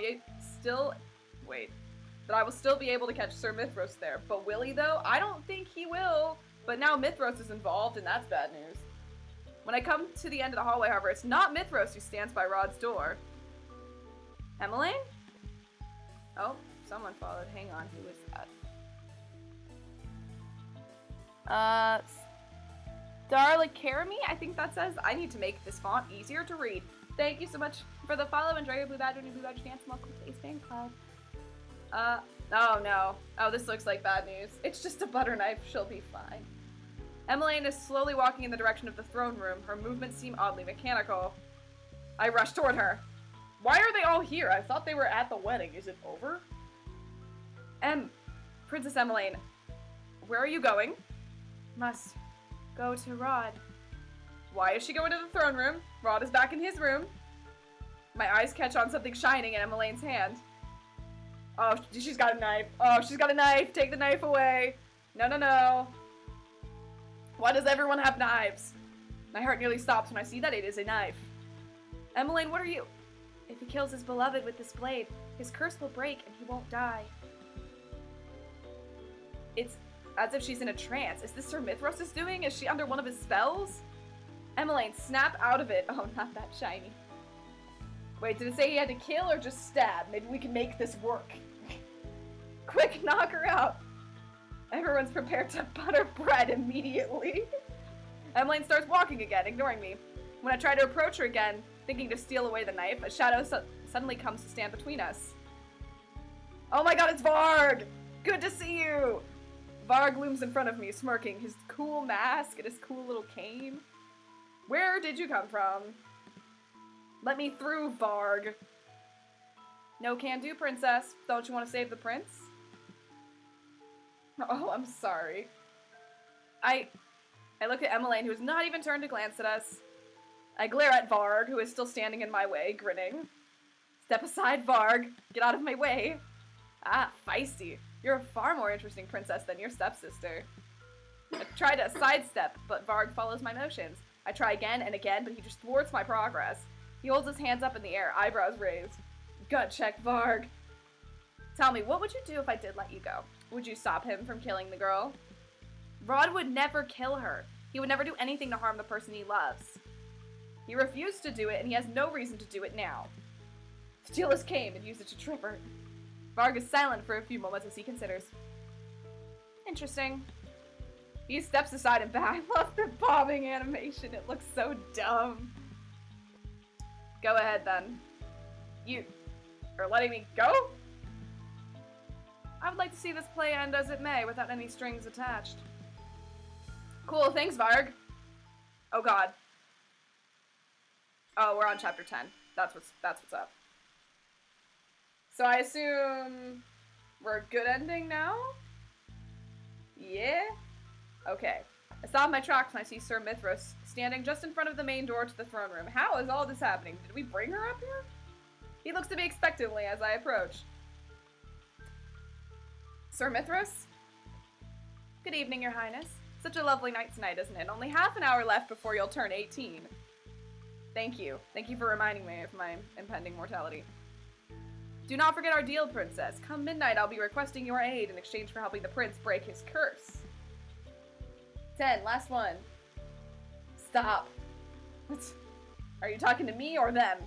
I will still be able to catch Sir Mithras there. But will he, though? I don't think he will. But now Mithras is involved, and that's bad news. When I come to the end of the hallway, however, it's not Mithras who stands by Rod's door. Emmeline? Oh, someone followed. Hang on, who is that? Darla Karami, I think that says. I need to make this font easier to read. Thank you so much for the follow. Enjoy your blue badge and your blue badge dance. Welcome to AceFangirl. Oh no. Oh, this looks like bad news. It's just a butter knife. She'll be fine. Emmeline is slowly walking in the direction of the throne room. Her movements seem oddly mechanical. I rush toward her. Why are they all here? I thought they were at the wedding. Is it over? Princess Emmeline, where are you going? Must go to Rod. Why is she going to the throne room? Rod is back in his room. My eyes catch on something shining in Emmeline's hand. Oh, she's got a knife. Oh, she's got a knife. Take the knife away. No, no, no. Why does everyone have knives? My heart nearly stops when I see that it is a knife. Emmeline, what are you? If he kills his beloved with this blade, his curse will break and he won't die. It's as if she's in a trance. Is this Sir Mithras doing? Is she under one of his spells? Emmeline, snap out of it. Oh, not that shiny. Wait, did it say he had to kill or just stab? Maybe we can make this work. Quick, knock her out. Everyone's prepared to butter bread immediately. Emmeline starts walking again, ignoring me. When I try to approach her again, thinking to steal away the knife, a shadow suddenly comes to stand between us. Oh my god, it's Varg! Good to see you! Varg looms in front of me, smirking, his cool mask and his cool little cane. Where did you come from? Let me through, Varg. No can do, princess. Don't you want to save the prince? Oh, I'm sorry. I look at Emmeline, who has not even turned to glance at us. I glare at Varg, who is still standing in my way, grinning. Step aside, Varg. Get out of my way. Ah, feisty. You're a far more interesting princess than your stepsister. I try to sidestep, but Varg follows my motions. I try again and again, but he just thwarts my progress. He holds his hands up in the air, eyebrows raised. Gut check, Varg. Tell me, what would you do if I did let you go? Would you stop him from killing the girl? Rod would never kill her. He would never do anything to harm the person he loves. He refused to do it, and he has no reason to do it now. Steal his cane and use it to trip her. Varg is silent for a few moments as he considers. Interesting. He steps aside and back. I love the bobbing animation. It looks so dumb. Go ahead, then. You are letting me go? I would like to see this play end as it may, without any strings attached. Cool, thanks, Varg. Oh god. Oh, we're on chapter 10. That's what's up. So I assume we're a good ending now? Yeah? Okay. I stop my tracks when I see Sir Mithras standing just in front of the main door to the throne room. How is all this happening? Did we bring her up here? He looks at me expectantly as I approach. Sir Mithras? Good evening, Your Highness. Such a lovely night tonight, isn't it? Only half an hour left before you'll turn 18. Thank you. Thank you for reminding me of my impending mortality. Do not forget our deal, Princess. Come midnight, I'll be requesting your aid in exchange for helping the prince break his curse. 10, last one. Stop. Are you talking to me or them?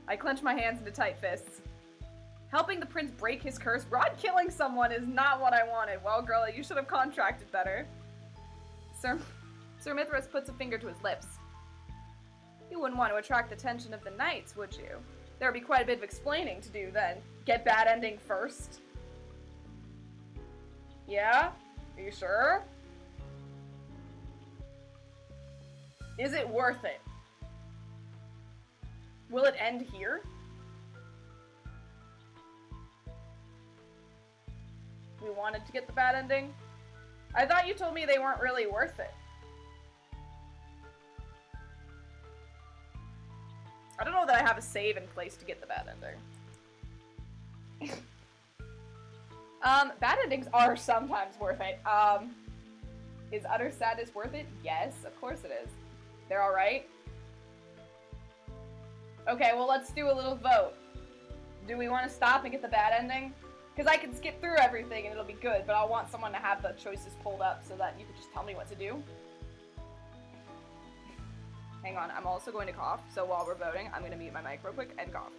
I clench my hands into tight fists. Helping the prince break his curse? Rod killing someone is not what I wanted. Well, girl, you should have contracted better. Sir Mithras puts a finger to his lips. You wouldn't want to attract the attention of the knights, would you? There would be quite a bit of explaining to do then. Get bad ending first. Yeah? Are you sure? Is it worth it? Will it end here? We wanted to get the bad ending? I thought you told me they weren't really worth it. I don't know that I have a save in place to get the bad ending. Bad endings are sometimes worth it. Is utter sadness worth it? Yes, of course it is. They're alright? Okay, well let's do a little vote. Do we want to stop and get the bad ending? Because I can skip through everything and it'll be good, but I'll want someone to have the choices pulled up so that you can just tell me what to do. Hang on, I'm also going to cough, so while we're voting, I'm going to mute my mic real quick and cough.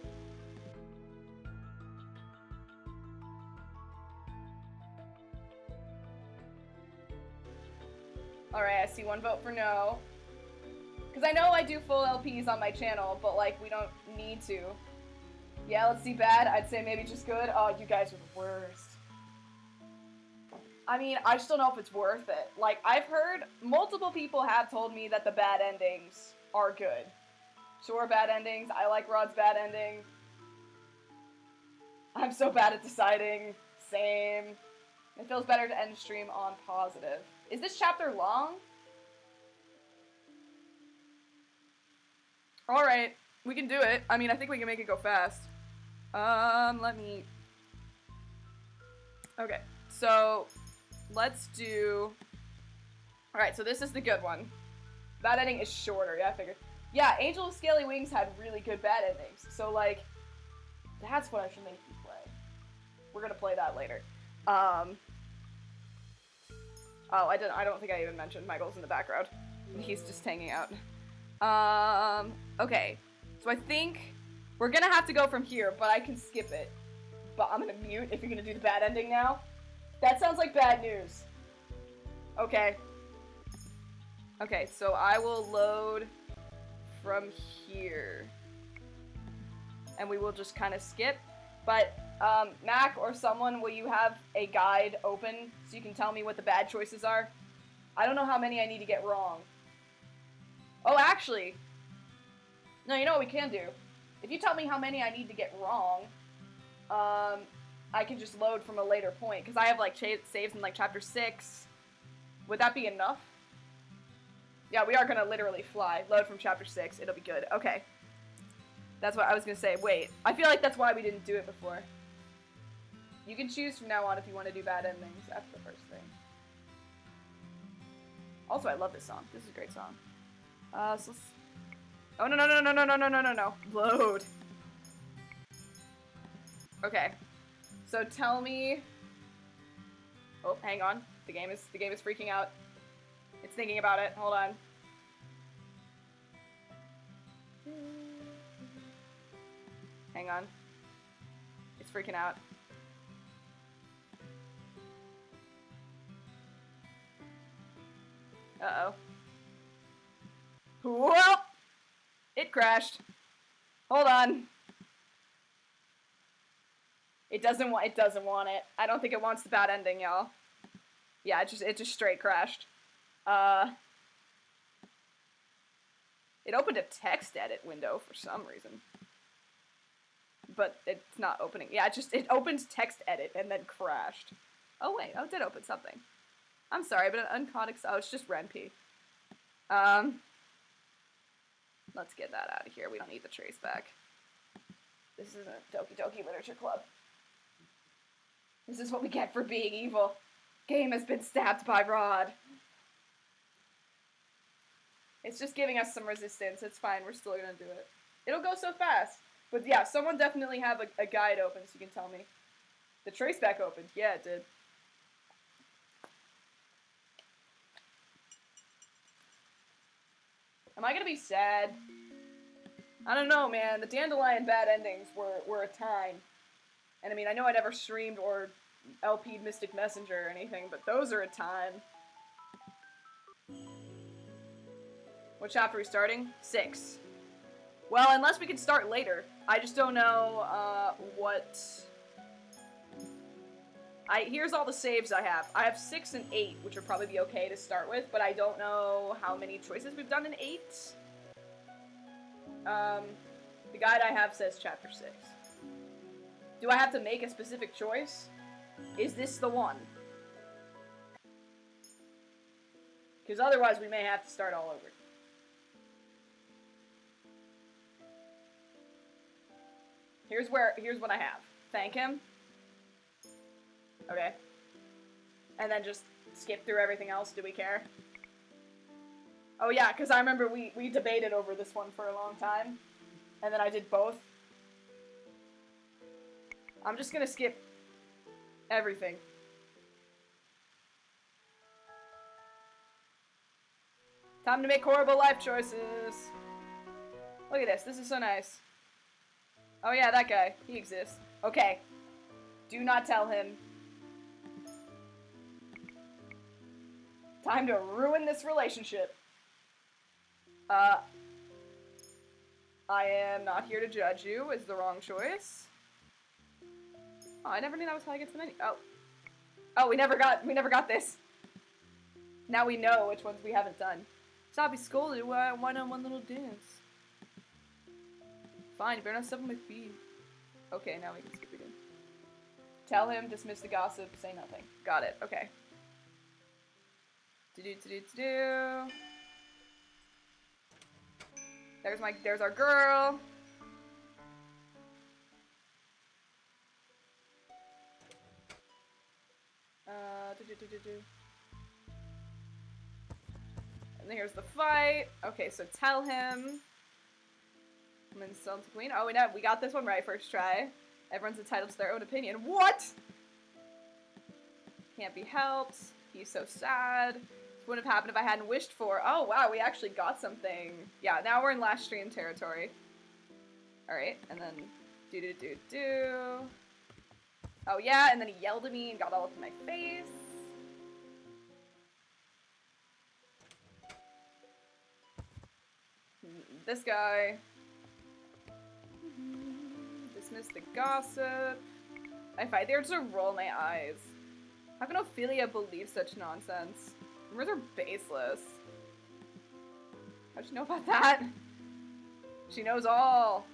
Alright, I see one vote for no. Because I know I do full LPs on my channel, but like, we don't need to. Yeah, let's see bad. I'd say maybe just good. Oh, you guys are the worst. I mean, I just don't know if it's worth it. Like, I've heard multiple people have told me that the bad endings are good. Sure, bad endings. I like Rod's bad ending. I'm so bad at deciding. Same. It feels better to end stream on positive. Is this chapter long? Alright, we can do it. I mean, I think we can make it go fast. Let me... Okay, so... Let's do... Alright, so this is the good one. Bad ending is shorter, yeah, I figured. Yeah, Angel of Scaly Wings had really good bad endings. So, like, that's what I should make you play. We're gonna play that later. Oh, I don't think I even mentioned Michael's in the background. He's just hanging out. Okay. So I think we're gonna have to go from here, but I can skip it. But I'm gonna mute if you're gonna do the bad ending now. That sounds like bad news. Okay. Okay, so I will load from here. And we will just kind of skip. But, Mac or someone, will you have a guide open so you can tell me what the bad choices are? I don't know how many I need to get wrong. Oh, actually. No, you know what we can do? If you tell me how many I need to get wrong, I can just load from a later point, because I have, like, saves in, like, chapter 6. Would that be enough? Yeah, we are gonna literally fly. Load from chapter 6. It'll be good. Okay. That's what I was gonna say. Wait. I feel like that's why we didn't do it before. You can choose from now on if you want to do bad endings after the first thing. Also, I love this song. This is a great song. So let's... Oh, no. Load. Okay. So tell me... Oh, hang on. The game is freaking out. It's thinking about it. Hold on. Hang on. It's freaking out. Uh-oh. Whoa! It crashed. Hold on. It doesn't want it. I don't think it wants the bad ending, y'all. Yeah, it just straight crashed. It opened a text edit window for some reason. But it's not opening. Yeah, it opened text edit and then crashed. Oh wait, oh, it did open something. I'm sorry, but an unconic, oh, it's just RenP. Let's get that out of here. We don't need the trace back. This isn't Doki Doki Literature Club. This is what we get for being evil. Game has been stabbed by Rod. It's just giving us some resistance. It's fine. We're still gonna do it. It'll go so fast. But yeah, someone definitely have a guide open so you can tell me. The traceback opened. Yeah, it did. Am I gonna be sad? I don't know, man. The Dandelion bad endings were a time. And I mean, I know I never streamed or LP'd Mystic Messenger or anything, but those are a time. What chapter are we starting? 6. Well, unless we can start later. I just don't know, what... Here's all the saves I have. I have 6 and 8, which would probably be okay to start with, but I don't know how many choices we've done in 8. The guide I have says chapter 6. Do I have to make a specific choice? Is this the one? Because otherwise we may have to start all over. Here's what I have. Thank him. Okay. And then just skip through everything else. Do we care? Oh yeah, because I remember we debated over this one for a long time. And then I did both. I'm just gonna skip everything. Time to make horrible life choices. Look at this. This is so nice. Oh yeah, that guy. He exists. Okay. Do not tell him. Time to ruin this relationship. I am not here to judge you is the wrong choice. Oh, I never knew that was how I get to the menu. Oh. Oh, we never got this. Now we know which ones we haven't done. Stop be scolded. Why not one little dance? Fine, you better not step on my feet. Okay, now we can skip again. Tell him, dismiss the gossip, say nothing. Got it, okay. Do-do-do-do-do-do. There's our girl. And then here's the fight. Okay, so tell him. I'm insult to Queen. Oh, we got this one right first try. Everyone's entitled to their own opinion. What? Can't be helped. He's so sad. This wouldn't have happened if I hadn't wished for. Oh, wow, we actually got something. Yeah, now we're in last stream territory. Alright, and then do-do-do-do. Oh, yeah, and then he yelled at me and got all up in my face. This guy. Dismiss the gossip. I fight there to roll my eyes. How can Ophelia believe such nonsense? Rumors are baseless. How'd you know about that? She knows all.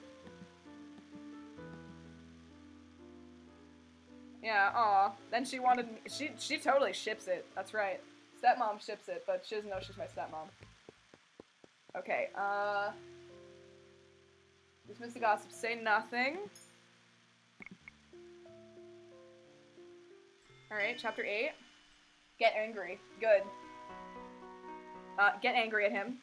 Yeah, aw. Then she wanted me. She totally ships it. That's right. Stepmom ships it, but she doesn't know she's my stepmom. Okay, dismiss the gossip, say nothing. Alright, chapter 8. Get angry. Good. Get angry at him.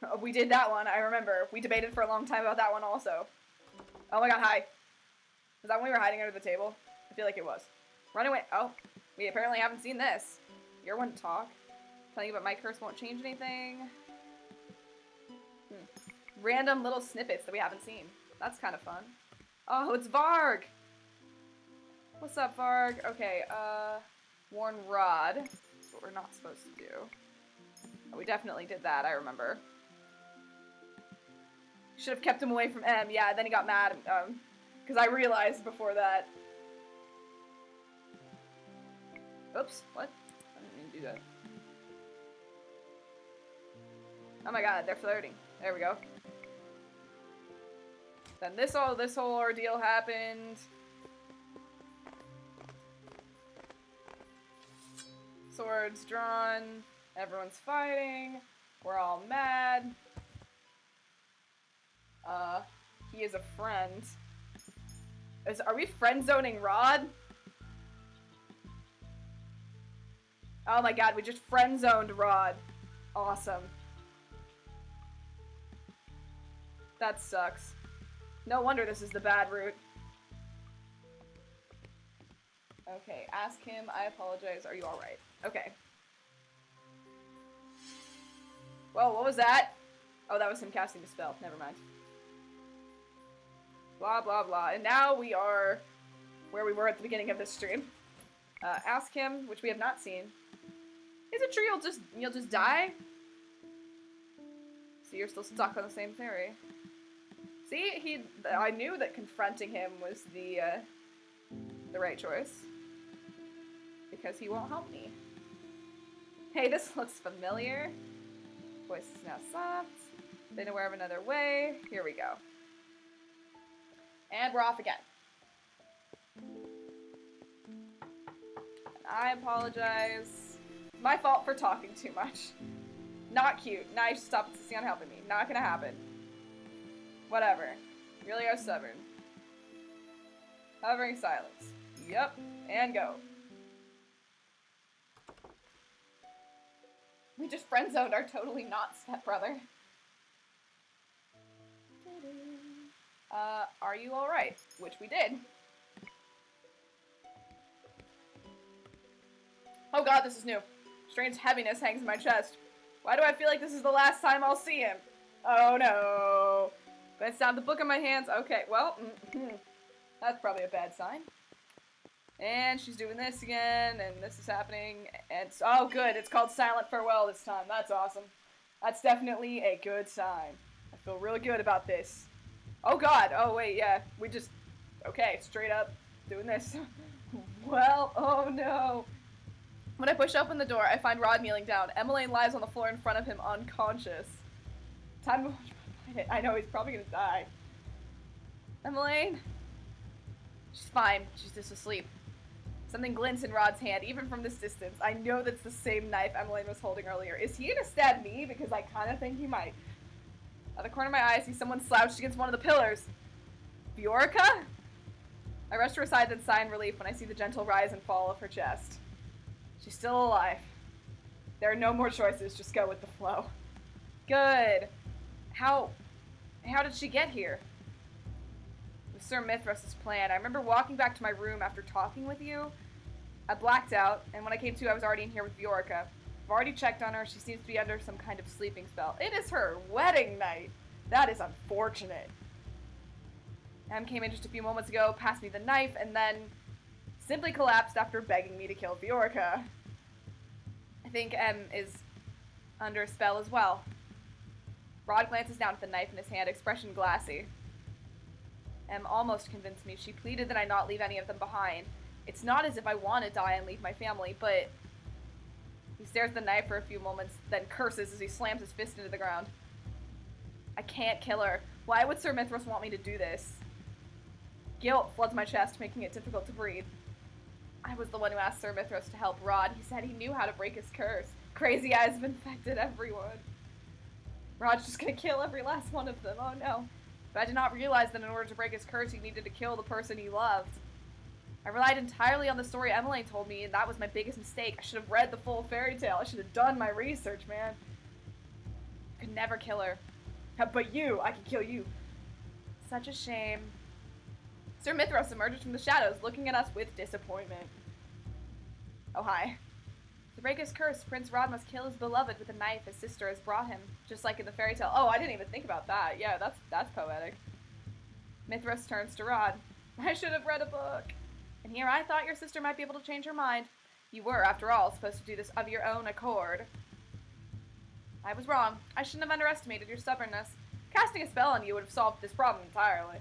Oh, we did that one, I remember. We debated for a long time about that one also. Oh my god, hi. Was that when we were hiding under the table? I feel like it was. Run away. Oh, we apparently haven't seen this. You're one to talk. Telling you about my curse won't change anything. Random little snippets that we haven't seen. That's kind of fun. Oh, it's Varg! What's up, Varg? Okay, warn Rod. That's what we're not supposed to do. Oh, we definitely did that, I remember. Should have kept him away from M. Yeah, then he got mad, because I realized before that. Oops, what? I didn't mean to do that. Oh my god, they're flirting. There we go. Then this whole ordeal happened. Swords drawn. Everyone's fighting. We're all mad. He is a friend. Are we friend-zoning Rod? Oh my god, we just friend-zoned Rod. Awesome. That sucks. No wonder this is the bad route. Okay, ask him. I apologize. Are you alright? Okay. Whoa, what was that? Oh, that was him casting a spell. Never mind. Blah, blah, blah. And now we are where we were at the beginning of this stream. Ask him, which we have not seen. Is it true you'll just die? So you're still stuck on the same theory. See, I knew that confronting him was the right choice. Because he won't help me. Hey, this looks familiar. Voice is now soft. Been aware of another way. Here we go. And we're off again. I apologize. My fault for talking too much. Not cute. Now you should stop insisting on helping me. Not gonna happen. Whatever. Really are stubborn. Hovering silence. Yep. And go. We just friend-zoned our totally not stepbrother. Are you alright? Which we did. Oh god, this is new. Strange heaviness hangs in my chest. Why do I feel like this is the last time I'll see him? Oh no. But I sound the book in my hands. Okay, well, that's probably a bad sign. And she's doing this again, and this is happening, and oh good, it's called Silent Farewell this time. That's awesome. That's definitely a good sign. I feel really good about this. Oh god, oh wait, yeah, we just, okay, straight up doing this. Well, oh no. When I push open the door, I find Rod kneeling down. Emmeline lies on the floor in front of him, unconscious. Time to watch my fight. I know, he's probably gonna die. Emmeline? She's fine, she's just asleep. Something glints in Rod's hand, even from this distance. I know that's the same knife Emmeline was holding earlier. Is he gonna stab me? Because I kind of think he might. Out of the corner of my eye, I see someone slouched against one of the pillars. Viorica? I rush to her side, then sigh in relief when I see the gentle rise and fall of her chest. She's still alive. There are no more choices, just go with the flow. Good. How did she get here? It was Sir Mithras' plan. I remember walking back to my room after talking with you. I blacked out, and when I came to, I was already in here with Viorica. I've already checked on her. She seems to be under some kind of sleeping spell. It is her wedding night. That is unfortunate. Em came in just a few moments ago, passed me the knife, and then simply collapsed after begging me to kill Viorica. I think Em is under a spell as well. Rod glances down at the knife in his hand, expression glassy. Em almost convinced me. She pleaded that I not leave any of them behind. It's not as if I want to die and leave my family, but... He stares at the knife for a few moments, then curses as he slams his fist into the ground. I can't kill her. Why would Sir Mithras want me to do this? Guilt floods my chest, making it difficult to breathe. I was the one who asked Sir Mithras to help Rod. He said he knew how to break his curse. Crazy eyes have infected everyone. Rod's just gonna kill every last one of them. Oh no. But I did not realize that in order to break his curse, he needed to kill the person he loved. I relied entirely on the story Emmeline told me, and that was my biggest mistake. I should have read the full fairy tale. I should have done my research, man. I could never kill her. But you, I could kill you. Such a shame. Sir Mithras emerges from the shadows, looking at us with disappointment. Oh, hi. To break his curse, Prince Rod must kill his beloved with a knife his sister has brought him, just like in the fairy tale. Oh, I didn't even think about that. Yeah, that's poetic. Mithras turns to Rod. I should have read a book. And here I thought your sister might be able to change her mind. You were, after all, supposed to do this of your own accord. I was wrong. I shouldn't have underestimated your stubbornness. Casting a spell on you would have solved this problem entirely.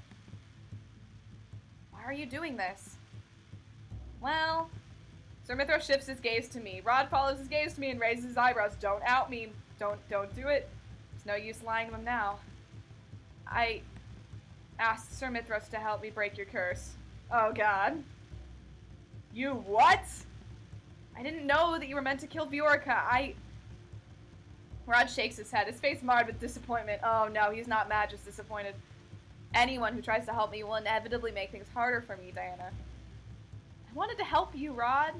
Why are you doing this? Well... Sir Mithras shifts his gaze to me. Rod follows his gaze to me and raises his eyebrows. Don't out me. Don't do it. There's no use lying to him now. I asked Sir Mithras to help me break your curse. Oh, God. You what? I didn't know that you were meant to kill Viorica. Rod shakes his head, his face marred with disappointment. Oh, no, he's not mad, just disappointed. Anyone who tries to help me will inevitably make things harder for me, Diana. I wanted to help you, Rod.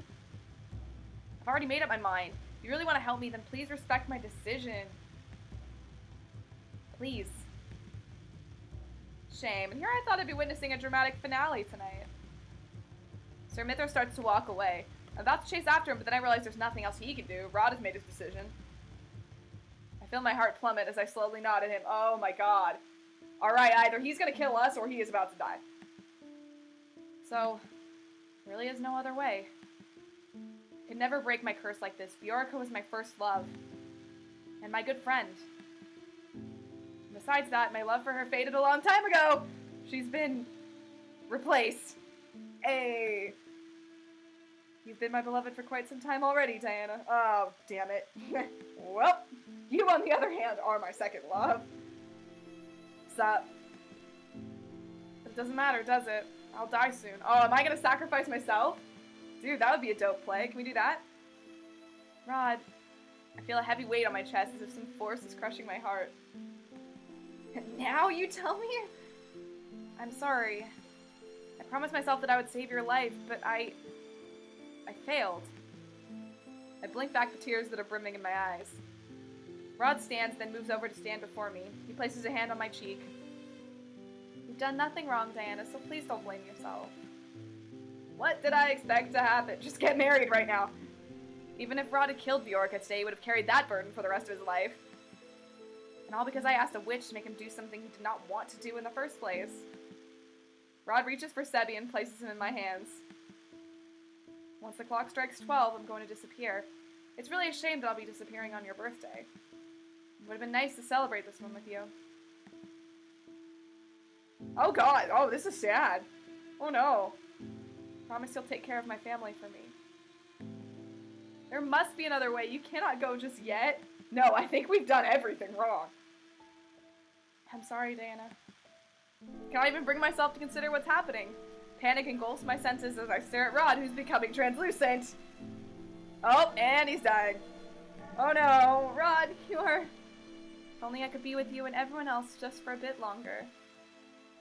I've already made up my mind. If you really want to help me, then please respect my decision. Please. Shame. And here I thought I'd be witnessing a dramatic finale tonight. Sir Mithras starts to walk away. I'm about to chase after him, but then I realize there's nothing else he can do. Rod has made his decision. I feel my heart plummet as I slowly nod at him. Oh my god. Alright, either he's gonna kill us or he is about to die. So, there really is no other way. I could never break my curse like this. Viorica was my first love. And my good friend. And besides that, my love for her faded a long time ago. She's been replaced. Hey. You've been my beloved for quite some time already, Diana. Oh, damn it. Well, you on the other hand are my second love. Sup? But it doesn't matter, does it? I'll die soon. Oh, am I gonna sacrifice myself? Dude, that would be a dope play. Can we do that? Rod, I feel a heavy weight on my chest as if some force is crushing my heart. And now you tell me? I'm sorry. I promised myself that I would save your life, but I failed. I blink back the tears that are brimming in my eyes. Rod stands, then moves over to stand before me. He places a hand on my cheek. You've done nothing wrong, Diana, so please don't blame yourself. What did I expect to happen? Just get married right now. Even if Rod had killed Viorica today, he would have carried that burden for the rest of his life. And all because I asked a witch to make him do something he did not want to do in the first place. Rod reaches for Sebi and places him in my hands. Once the clock strikes 12, I'm going to disappear. It's really a shame that I'll be disappearing on your birthday. It would have been nice to celebrate this one with you. Oh god, oh this is sad. Oh no. Promise you'll take care of my family for me. There must be another way. You cannot go just yet. No, I think we've done everything wrong. I'm sorry, Diana. Can I even bring myself to consider what's happening? Panic engulfs my senses as I stare at Rod, who's becoming translucent. Oh, and he's dying. Oh no, Rod, you are... If only I could be with you and everyone else just for a bit longer.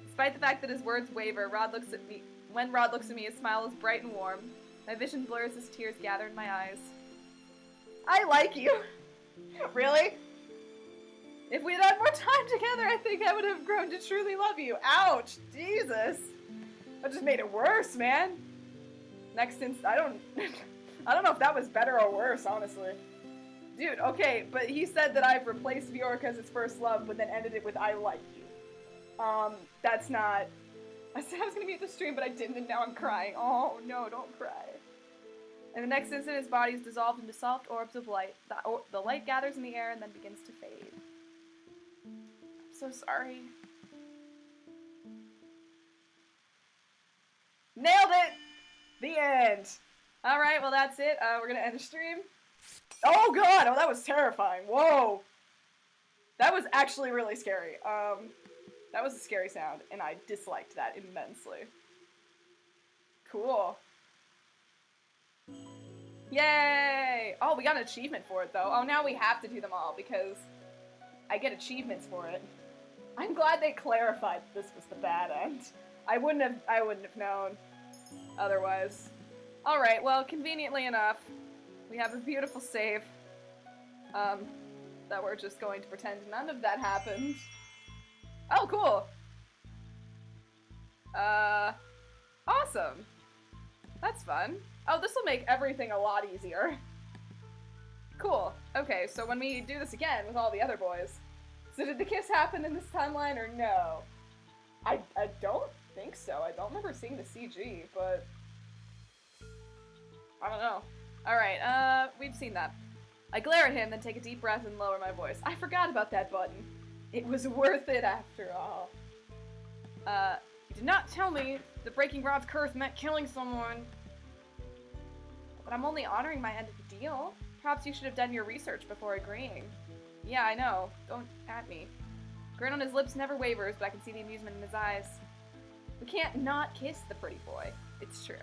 Despite the fact that his words waver, Rod looks at me. When Rod looks at me, his smile is bright and warm. My vision blurs as tears gather in my eyes. I like you. Really? If we'd had more time together, I think I would have grown to truly love you. Ouch, Jesus. That just made it worse, man. Next instance, I don't know if that was better or worse, honestly. Dude, okay, but he said that I've replaced Viorica as his first love, but then ended it with I like you. That's not... I said I was gonna be at the stream, but I didn't, and now I'm crying. Oh, no, don't cry. In the next instant, his body is dissolved into soft orbs of light. The light gathers in the air and then begins to fade. I'm so sorry. Nailed it! The end! Alright, well that's it. We're gonna end the stream. Oh god! Oh, that was terrifying. Whoa! That was actually really scary. That was a scary sound, and I disliked that immensely. Cool. Yay! Oh, we got an achievement for it, though. Oh, now we have to do them all, because I get achievements for it. I'm glad they clarified that this was the bad end. I wouldn't have known otherwise. Alright, well, conveniently enough, we have a beautiful save. That we're just going to pretend none of that happened. Oh, cool! Awesome! That's fun. Oh, this will make everything a lot easier. Cool. Okay, so when we do this again with all the other boys, so did the kiss happen in this timeline or no? I don't think so. I don't remember seeing the CG, but I don't know. Alright, we've seen that. I glare at him, then take a deep breath and lower my voice. I forgot about that button. It was worth it after all. You did not tell me that breaking Rod's curse meant killing someone. But I'm only honoring my end of the deal. Perhaps you should have done your research before agreeing. Yeah, I know. Don't at me. Grin on his lips never wavers, but I can see the amusement in his eyes. We can't not kiss the pretty boy. It's true.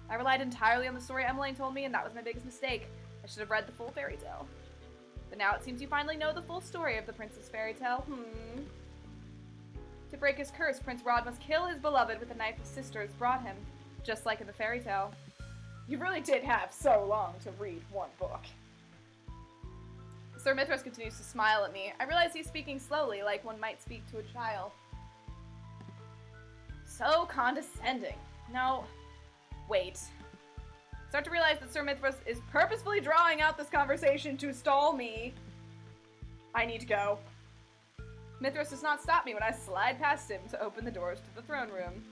I relied entirely on the story Emmeline told me, and that was my biggest mistake. I should have read the full fairy tale. But now it seems you finally know the full story of the Princess Fairy Tale. To break his curse, Prince Rod must kill his beloved with the knife his sisters brought him, just like in the fairy tale. You really did have so long to read one book. Sir Mithras continues to smile at me. I realize he's speaking slowly, like one might speak to a child. So condescending. No, wait. Start to realize that Sir Mithras is purposefully drawing out this conversation to stall me. I need to go. Mithras does not stop me when I slide past him to open the doors to the throne room.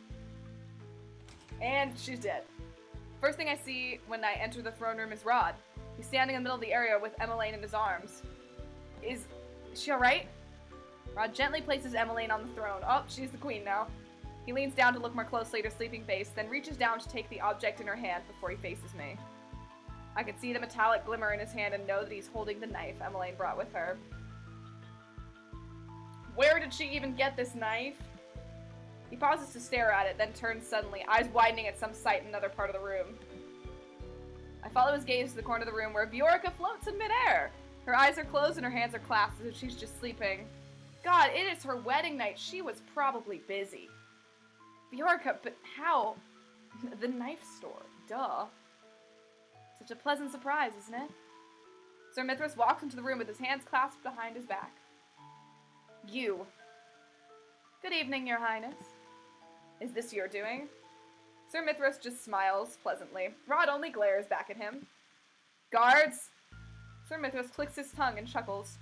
And she's dead. First thing I see when I enter the throne room is Rod. He's standing in the middle of the area with Emmeline in his arms. Is she alright? Rod gently places Emmeline on the throne. Oh, she's the queen now. He leans down to look more closely at her sleeping face, then reaches down to take the object in her hand before he faces me. I can see the metallic glimmer in his hand and know that he's holding the knife Emmeline brought with her. Where did she even get this knife? He pauses to stare at it, then turns suddenly, eyes widening at some sight in another part of the room. I follow his gaze to the corner of the room where Viorica floats in midair. Her eyes are closed and her hands are clasped as if she's just sleeping. God, it is her wedding night. She was probably busy. Viorica, but how? The knife store. Duh. Such a pleasant surprise, isn't it? Sir Mithras walks into the room with his hands clasped behind his back. You. Good evening, Your Highness. Is this your doing? Sir Mithras just smiles pleasantly. Rod only glares back at him. Guards! Sir Mithras clicks his tongue and chuckles.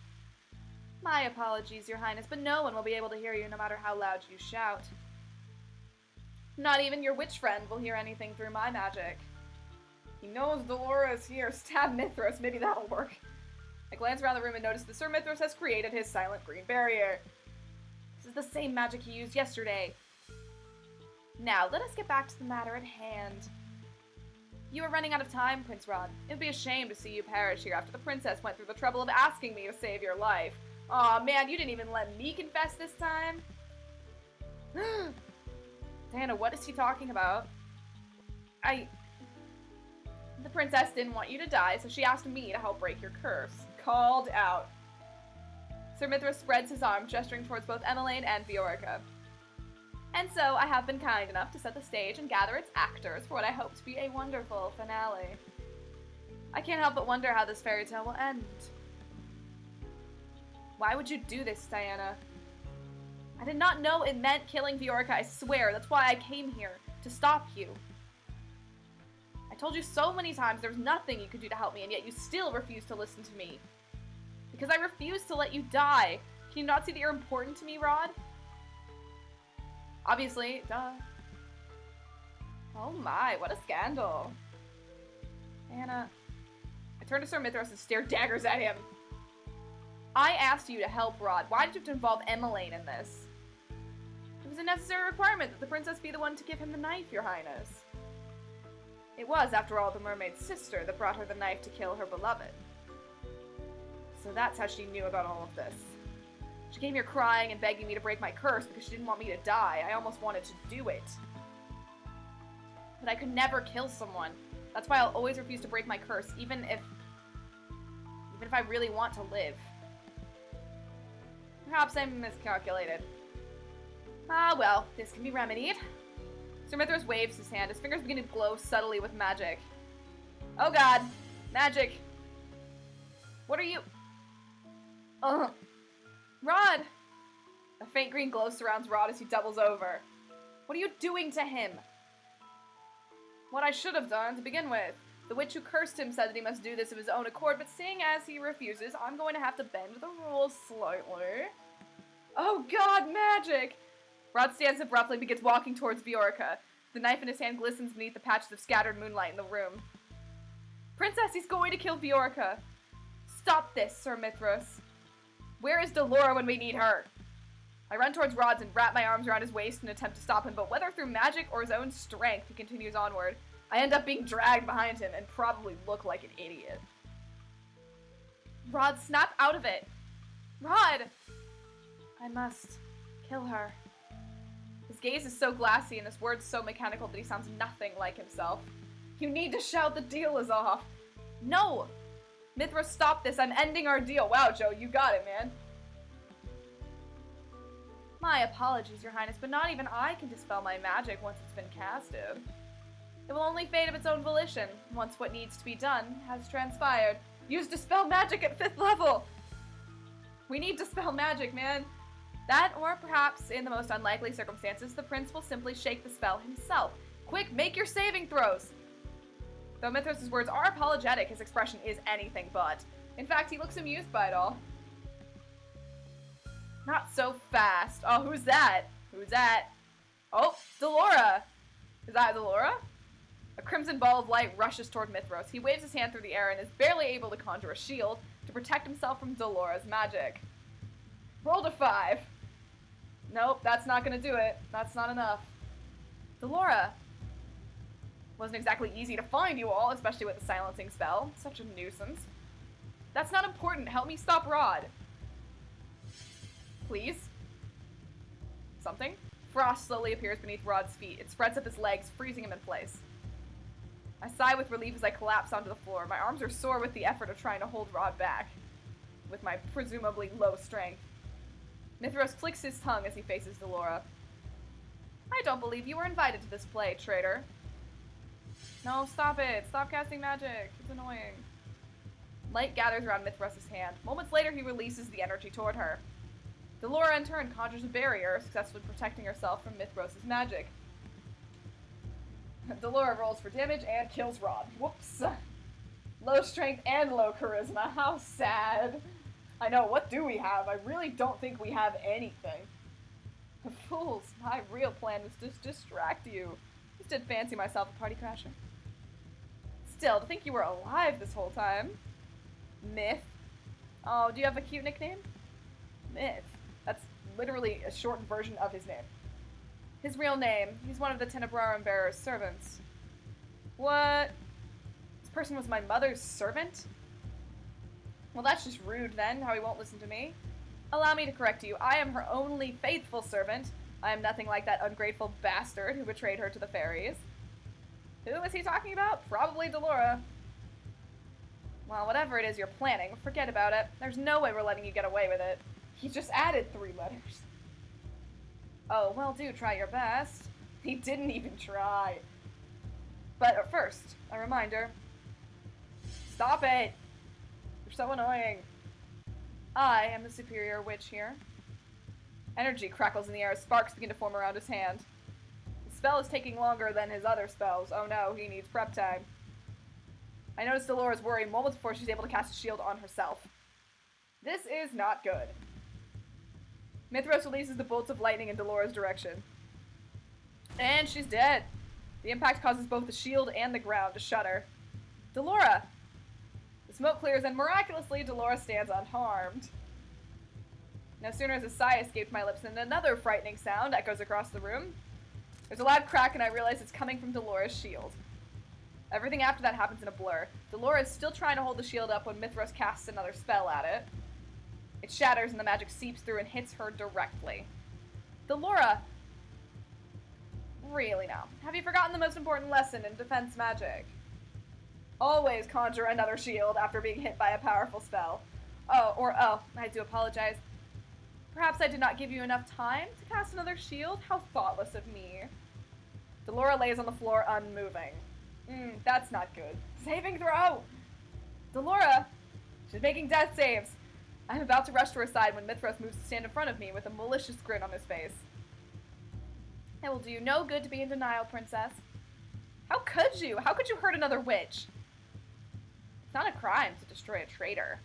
My apologies, Your Highness, but no one will be able to hear you no matter how loud you shout. Not even your witch friend will hear anything through my magic. He knows Delora is here. Stab Mithras, maybe that'll work. I glance around the room and notice that Sir Mithras has created his silent green barrier. This is the same magic he used yesterday. Now, let us get back to the matter at hand. You are running out of time, Prince Rod. It would be a shame to see you perish here after the princess went through the trouble of asking me to save your life. Aw, man, you didn't even let me confess this time? Diana, what is he talking about? The princess didn't want you to die, so she asked me to help break your curse. Called out. Sir Mithras spreads his arm, gesturing towards both Emmeline and Viorica. And so I have been kind enough to set the stage and gather its actors for what I hope to be a wonderful finale. I can't help but wonder how this fairy tale will end. Why would you do this, Diana? I did not know it meant killing Viorica, I swear. That's why I came here, to stop you. I told you so many times there was nothing you could do to help me, and yet you still refuse to listen to me. Because I refuse to let you die. Can you not see that you're important to me, Rod? Obviously, duh. Oh my, what a scandal. Anna. I turn to Sir Mithras and stare daggers at him. I asked you to help Rod. Why did you have to involve Emmeline in this? It was a necessary requirement that the princess be the one to give him the knife, Your Highness. It was, after all, the mermaid's sister that brought her the knife to kill her beloved. So that's how she knew about all of this. She came here crying and begging me to break my curse because she didn't want me to die. I almost wanted to do it. But I could never kill someone. That's why I'll always refuse to break my curse, even if I really want to live. Perhaps I miscalculated. Ah, well, this can be remedied. Sir Mithras waves his hand. His fingers begin to glow subtly with magic. Oh god. Magic. What are you... Ugh. Rod! A faint green glow surrounds Rod as he doubles over. What are you doing to him? What I should have done to begin with. The witch who cursed him said that he must do this of his own accord, but seeing as he refuses, I'm going to have to bend the rules slightly. Oh god, magic! Rod stands abruptly and begins walking towards Viorica. The knife in his hand glistens beneath the patches of scattered moonlight in the room. Princess, he's going to kill Viorica! Stop this, Sir Mithras. Where is Delora when we need her? I run towards Rod's and wrap my arms around his waist in an attempt to stop him, but whether through magic or his own strength, he continues onward. I end up being dragged behind him and probably look like an idiot. Rod, snap out of it! Rod! I must kill her. His gaze is so glassy and his words so mechanical that he sounds nothing like himself. You need to shout the deal is off. No! Mithras, stop this. I'm ending our deal. Wow, Joe, you got it, man. My apologies, Your Highness, but not even I can dispel my magic once it's been casted. It will only fade of its own volition, once what needs to be done has transpired. Use Dispel Magic at 5th level! We need Dispel Magic, man. That, or perhaps, in the most unlikely circumstances, the prince will simply shake the spell himself. Quick, make your saving throws! Though Mithras' words are apologetic, his expression is anything but. In fact, he looks amused by it all. Not so fast. Oh, who's that? Who's that? Oh, Delora! Is that Delora? A crimson ball of light rushes toward Mithras. He waves his hand through the air and is barely able to conjure a shield to protect himself from Delora's magic. Roll to 5. Nope, that's not gonna do it. That's not enough. Delora. Wasn't exactly easy to find you all, especially with the silencing spell. Such a nuisance. That's not important. Help me stop Rod. Please? Something? Frost slowly appears beneath Rod's feet. It spreads up his legs, freezing him in place. I sigh with relief as I collapse onto the floor. My arms are sore with the effort of trying to hold Rod back, with my presumably low strength. Mithras clicks his tongue as he faces Delora. I don't believe you were invited to this play, traitor. No, stop it. Stop casting magic. It's annoying. Light gathers around Mithras' hand. Moments later, he releases the energy toward her. Delora, in turn, conjures a barrier, successfully protecting herself from Mithras' magic. Delora rolls for damage and kills Rod. Whoops. Low strength and low charisma. How sad. I know, what do we have? I really don't think we have anything. Fools, my real plan was to distract you. Just did fancy myself a party crasher. Still, to think you were alive this whole time. Myth. Oh, do you have a cute nickname? Myth. That's literally a shortened version of his name. His real name. He's one of the Tenebrarum Bearer's servants. What? This person was my mother's servant? Well, that's just rude then, how he won't listen to me. Allow me to correct you. I am her only faithful servant. I am nothing like that ungrateful bastard who betrayed her to the fairies. Who is he talking about? Probably Delora. Well, whatever it is you're planning, forget about it. There's no way we're letting you get away with it. He just added 3 letters. Oh, well, do try your best. He didn't even try. But first, a reminder. Stop it! You're so annoying. I am the superior witch here. Energy crackles in the air as sparks begin to form around his hand. The spell is taking longer than his other spells. Oh no, he needs prep time. I notice Delora's worried moments before she's able to cast a shield on herself. This is not good. Mithras releases the bolts of lightning in Delora's direction. And she's dead. The impact causes both the shield and the ground to shudder. Delora! The smoke clears and miraculously Delora stands unharmed. No sooner has a sigh escaped my lips than another frightening sound echoes across the room. There's a loud crack and I realize it's coming from Delora's shield. Everything after that happens in a blur. Delora is still trying to hold the shield up when Mithras casts another spell at it. It shatters and the magic seeps through and hits her directly. Delora! Really now, have you forgotten the most important lesson in defense magic? Always conjure another shield after being hit by a powerful spell. Oh, I do apologize. Perhaps I did not give you enough time to cast another shield? How thoughtless of me. Delora lays on the floor unmoving. That's not good. Saving throw! Delora! She's making death saves. I'm about to rush to her side when Mithras moves to stand in front of me with a malicious grin on his face. It will do you no good to be in denial, princess. How could you? How could you hurt another witch? It's not a crime to destroy a traitor.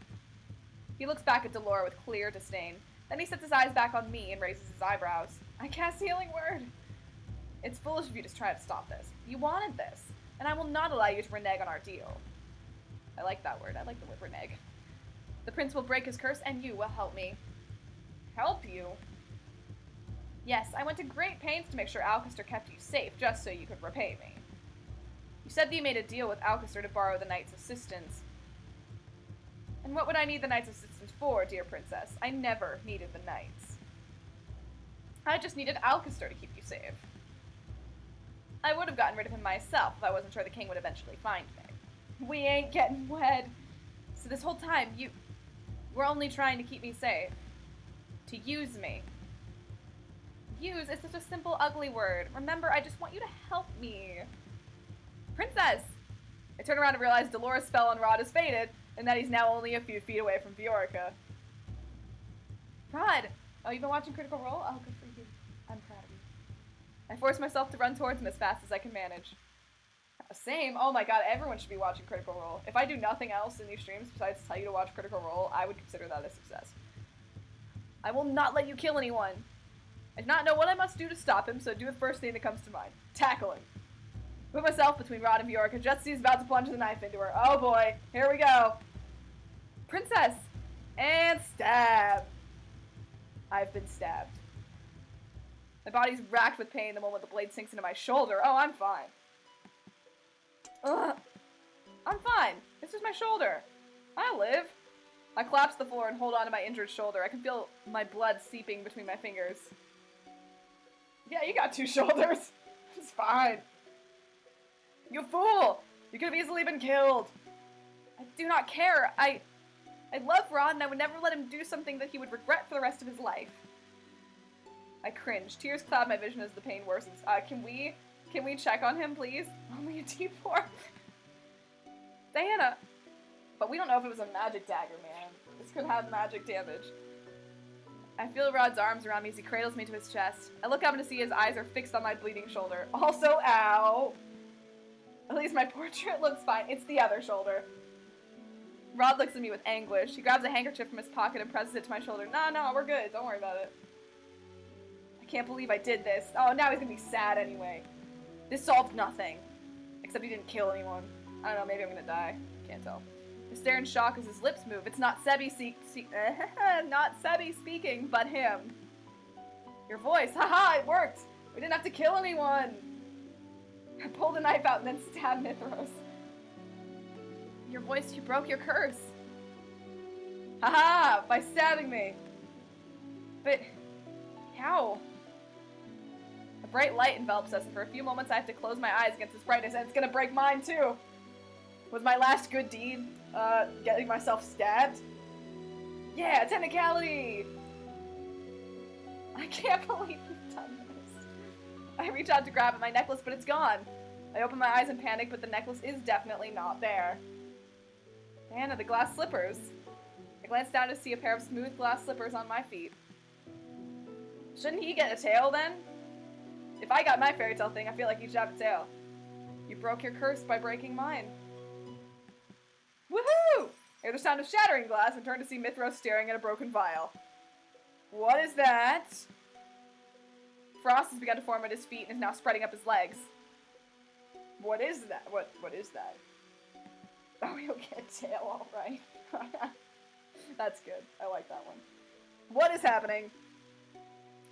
He looks back at Delora with clear disdain. Then he sets his eyes back on me and raises his eyebrows. I cast Healing Word. It's foolish of you to try to stop this. You wanted this, and I will not allow you to renege on our deal. I like that word. I like the word renege. The prince will break his curse, and you will help me. Help you? Yes, I went to great pains to make sure Alcester kept you safe, just so you could repay me. You said that you made a deal with Alcester to borrow the knight's assistance. And what would I need the knight's assistance for, dear princess? I never needed the knights. I just needed Alcester to keep you safe. I would have gotten rid of him myself if I wasn't sure the king would eventually find me. We ain't getting wed. So this whole time, you were only trying to keep me safe. To use me. Use is such a simple, ugly word. Remember, I just want you to help me. Princess! I turn around and realize Delora's spell on Rod has faded, and that he's now only a few feet away from Viorica. Rod! Oh, you've been watching Critical Role? Oh, good for you. I'm proud of you. I force myself to run towards him as fast as I can manage. Same. Oh my god, everyone should be watching Critical Role. If I do nothing else in these streams besides tell you to watch Critical Role, I would consider that a success. I will not let you kill anyone. I do not know what I must do to stop him, so do the first thing that comes to mind. Tackle him. Put myself between Rod and Viorica just as he's about to plunge the knife into her. Oh boy, here we go. Princess! And stab! I've been stabbed. My body's racked with pain the moment the blade sinks into my shoulder. Oh, I'm fine. Ugh. I'm fine. It's just my shoulder. I'll live. I collapse to the floor and hold on to my injured shoulder. I can feel my blood seeping between my fingers. Yeah, you got two shoulders. It's fine. You fool! You could have easily been killed. I do not care. I love Rod, and I would never let him do something that he would regret for the rest of his life. I cringe. Tears cloud my vision as the pain worsens. Can we check on him, please? Only a T4. Diana. But we don't know if it was a magic dagger, man. This could have magic damage. I feel Rod's arms around me as he cradles me to his chest. I look up to see his eyes are fixed on my bleeding shoulder. Also, ow. At least my portrait looks fine. It's the other shoulder. Rod looks at me with anguish. He grabs a handkerchief from his pocket and presses it to my shoulder. No, we're good. Don't worry about it. I can't believe I did this. Oh, now he's gonna be sad anyway. This solved nothing. Except he didn't kill anyone. I don't know, maybe I'm gonna die. Can't tell. I stare in shock as his lips move. It's not Sebi not Sebi speaking, but him. Your voice. Haha, it worked! We didn't have to kill anyone! I pulled a knife out and then stabbed Mithros. Your voice, you broke your curse. Haha! By stabbing me! But... how? A bright light envelops us, and for a few moments I have to close my eyes against its brightness, and it's gonna break mine too! Was my last good deed, getting myself stabbed? Yeah, technicality! I can't believe you've done this. I reach out to grab at my necklace, but it's gone. I open my eyes in panic, but the necklace is definitely not there. Diana, the glass slippers. I glance down to see a pair of smooth glass slippers on my feet. Shouldn't he get a tail then? If I got my fairy tale thing, I feel like he should have a tail. You broke your curse by breaking mine. Woohoo! I hear the sound of shattering glass and turn to see Mithros staring at a broken vial. What is that? Frost has begun to form at his feet and is now spreading up his legs. What is that? What is that? Oh, he'll get a tail, alright. That's good. I like that one. What is happening?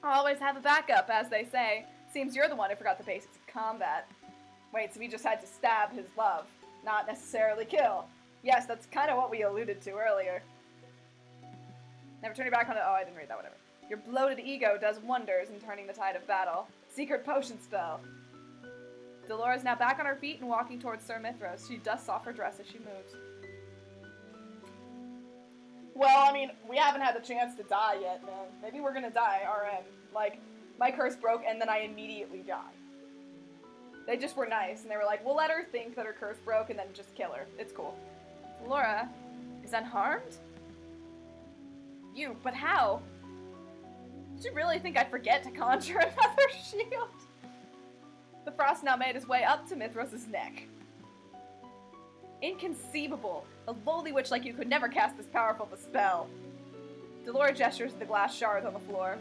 Always have a backup, as they say. Seems you're the one who forgot the basics of combat. Wait, so we just had to stab his love, not necessarily kill. Yes, that's kind of what we alluded to earlier. Never turn your back on it. Oh, I didn't read that, whatever. Your bloated ego does wonders in turning the tide of battle. Secret potion spell. Delora's now back on her feet and walking towards Sir Mithros. She dusts off her dress as she moves. Well, I mean, we haven't had the chance to die yet, man. Maybe we're gonna die, RN. Like, my curse broke and then I immediately died. They just were nice, and they were like, we'll let her think that her curse broke and then just kill her. It's cool. Delora is unharmed? You, but how? Did you really think I'd forget to conjure another shield? The frost now made his way up to Mithras' neck. Inconceivable! A lowly witch like you could never cast this powerful of a spell. Delora gestures at the glass shards on the floor.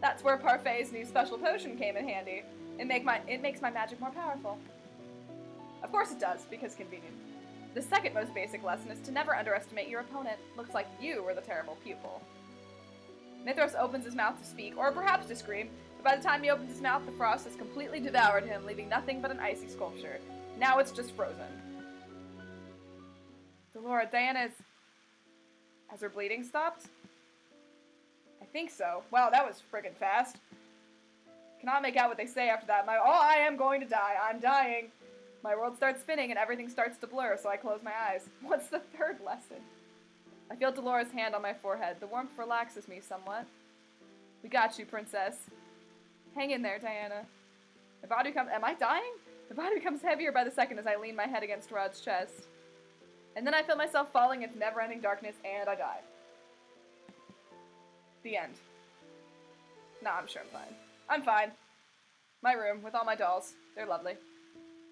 That's where Parfait's new special potion came in handy. It makes my magic more powerful. Of course it does, because convenient. The second most basic lesson is to never underestimate your opponent. Looks like you were the terrible pupil. Mithras opens his mouth to speak, or perhaps to scream, but by the time he opens his mouth, the frost has completely devoured him, leaving nothing but an icy sculpture. Now it's just frozen. Delora, Diana's... Has her bleeding stopped? I think so. Wow, that was friggin' fast. Cannot make out what they say after that. I am going to die. I'm dying. My world starts spinning and everything starts to blur, so I close my eyes. What's the third lesson? I feel Delora's hand on my forehead. The warmth relaxes me somewhat. We got you, princess. Hang in there, Diana. Am I dying? My body becomes heavier by the second as I lean my head against Rod's chest. And then I feel myself falling into never-ending darkness, and I die. The end. Nah, I'm sure I'm fine. I'm fine. My room, with all my dolls. They're lovely.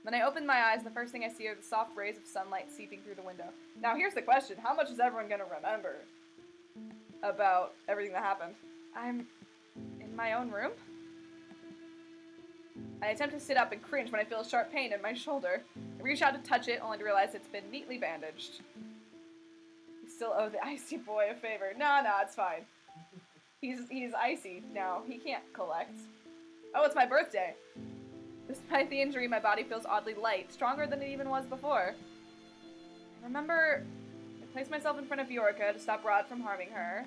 When I open my eyes, the first thing I see are the soft rays of sunlight seeping through the window. Now here's the question, how much is everyone gonna remember about everything that happened? I'm in my own room? I attempt to sit up and cringe when I feel a sharp pain in my shoulder. I reach out to touch it, only to realize it's been neatly bandaged. I still owe the icy boy a favor. Nah, it's fine. He's icy now. He can't collect. Oh, it's my birthday. Despite the injury, my body feels oddly light, stronger than it even was before. I remember I placed myself in front of Yorka to stop Rod from harming her.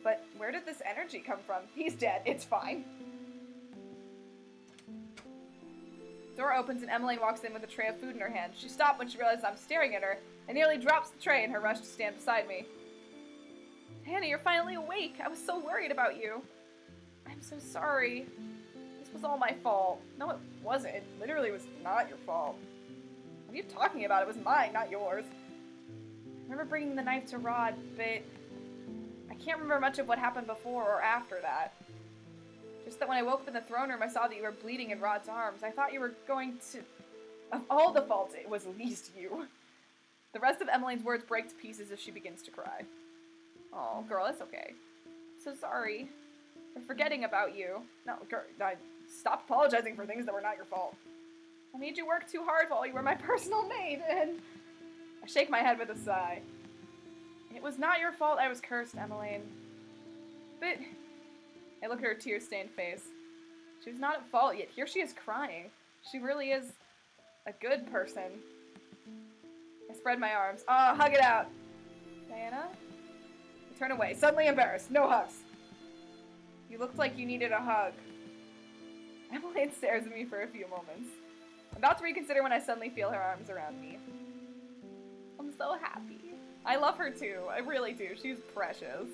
But where did this energy come from? He's dead. It's fine. Door opens and Emmeline walks in with a tray of food in her hand. She stopped when she realizes I'm staring at her and nearly drops the tray in her rush to stand beside me. Hannah, you're finally awake. I was so worried about you. I'm so sorry. This was all my fault. No, it wasn't. It literally was not your fault. What are you talking about? It was mine, not yours. I remember bringing the knife to Rod, but I can't remember much of what happened before or after that. Just that when I woke up in the throne room, I saw that you were bleeding in Rod's arms. I thought you were going to... Of all the faults, it was least you. The rest of Emmeline's words break to pieces as she begins to cry. Oh, girl, it's okay. I'm so sorry. I'm forgetting about you. No, girl, stop apologizing for things that were not your fault. I made you work too hard while you were my personal maid, and... I shake my head with a sigh. It was not your fault I was cursed, Emmeline. But... I look at her tear-stained face. She was not at fault, yet here she is crying. She really is a good person. I spread my arms. Ah, hug it out. Diana? I turn away, suddenly embarrassed. No hugs. You looked like you needed a hug. Emmeline stares at me for a few moments. I'm about to reconsider when I suddenly feel her arms around me. I'm so happy. I love her too. I really do. She's precious.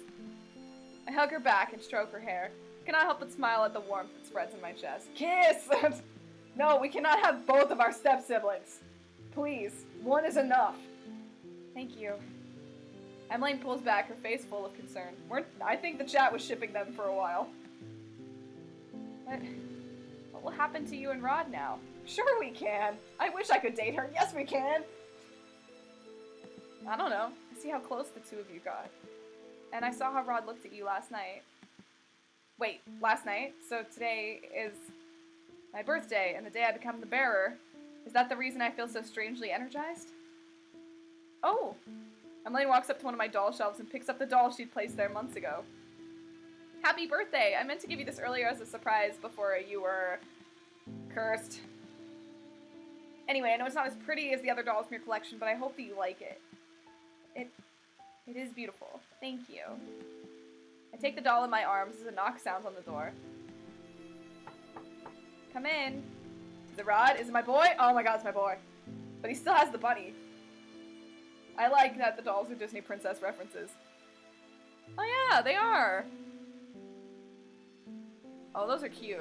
I hug her back and stroke her hair. I cannot help but smile at the warmth that spreads in my chest. Kiss! No, we cannot have both of our step-siblings. Please, one is enough. Thank you. Emmeline pulls back, her face full of concern. I think the chat was shipping them for a while. What will happen to you and Rod now? Sure we can. I wish I could date her. Yes, we can. I don't know. I see how close the two of you got. And I saw how Rod looked at you last night. Wait, last night? So today is my birthday and the day I become the bearer. Is that the reason I feel so strangely energized? Oh! Emmeline walks up to one of my doll shelves and picks up the doll she'd placed there months ago. Happy birthday! I meant to give you this earlier as a surprise before you were... cursed. Anyway, I know it's not as pretty as the other dolls from your collection, but I hope that you like it. It is beautiful. Thank you. I take the doll in my arms as a knock sounds on the door. Come in. Is it Rod? Is it my boy? Oh my god, it's my boy. But he still has the bunny. I like that the dolls are Disney princess references. Oh yeah, they are. Oh, those are cute.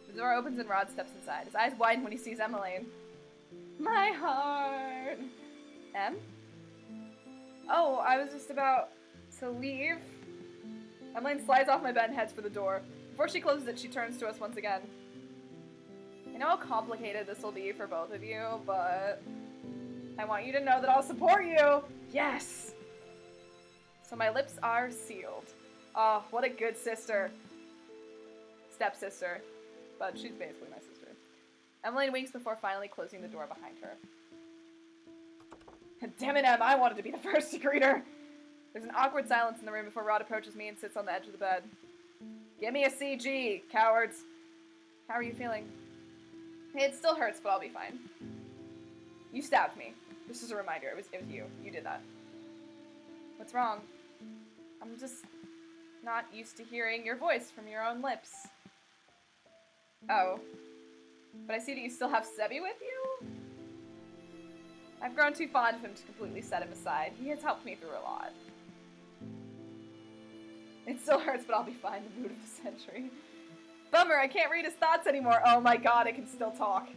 The door opens and Rod steps inside. His eyes widen when he sees Emmeline. My heart. Em? Oh, I was just about to leave. Emmeline slides off my bed and heads for the door. Before she closes it, she turns to us once again. I know how complicated this will be for both of you, but I want you to know that I'll support you! Yes! So my lips are sealed. Oh, what a good sister. Stepsister. But she's basically my sister. Emmeline winks before finally closing the door behind her. Damn it, Em, I wanted to be the first to greet her! There's an awkward silence in the room before Rod approaches me and sits on the edge of the bed. Give me a CG, cowards! How are you feeling? It still hurts, but I'll be fine. You stabbed me. This is a reminder. It was you. You did that. What's wrong? I'm just not used to hearing your voice from your own lips. Oh. But I see that you still have Sebi with you? I've grown too fond of him to completely set him aside. He has helped me through a lot. It still hurts, but I'll be fine. The mood of the century. Bummer, I can't read his thoughts anymore. Oh my god, I can still talk.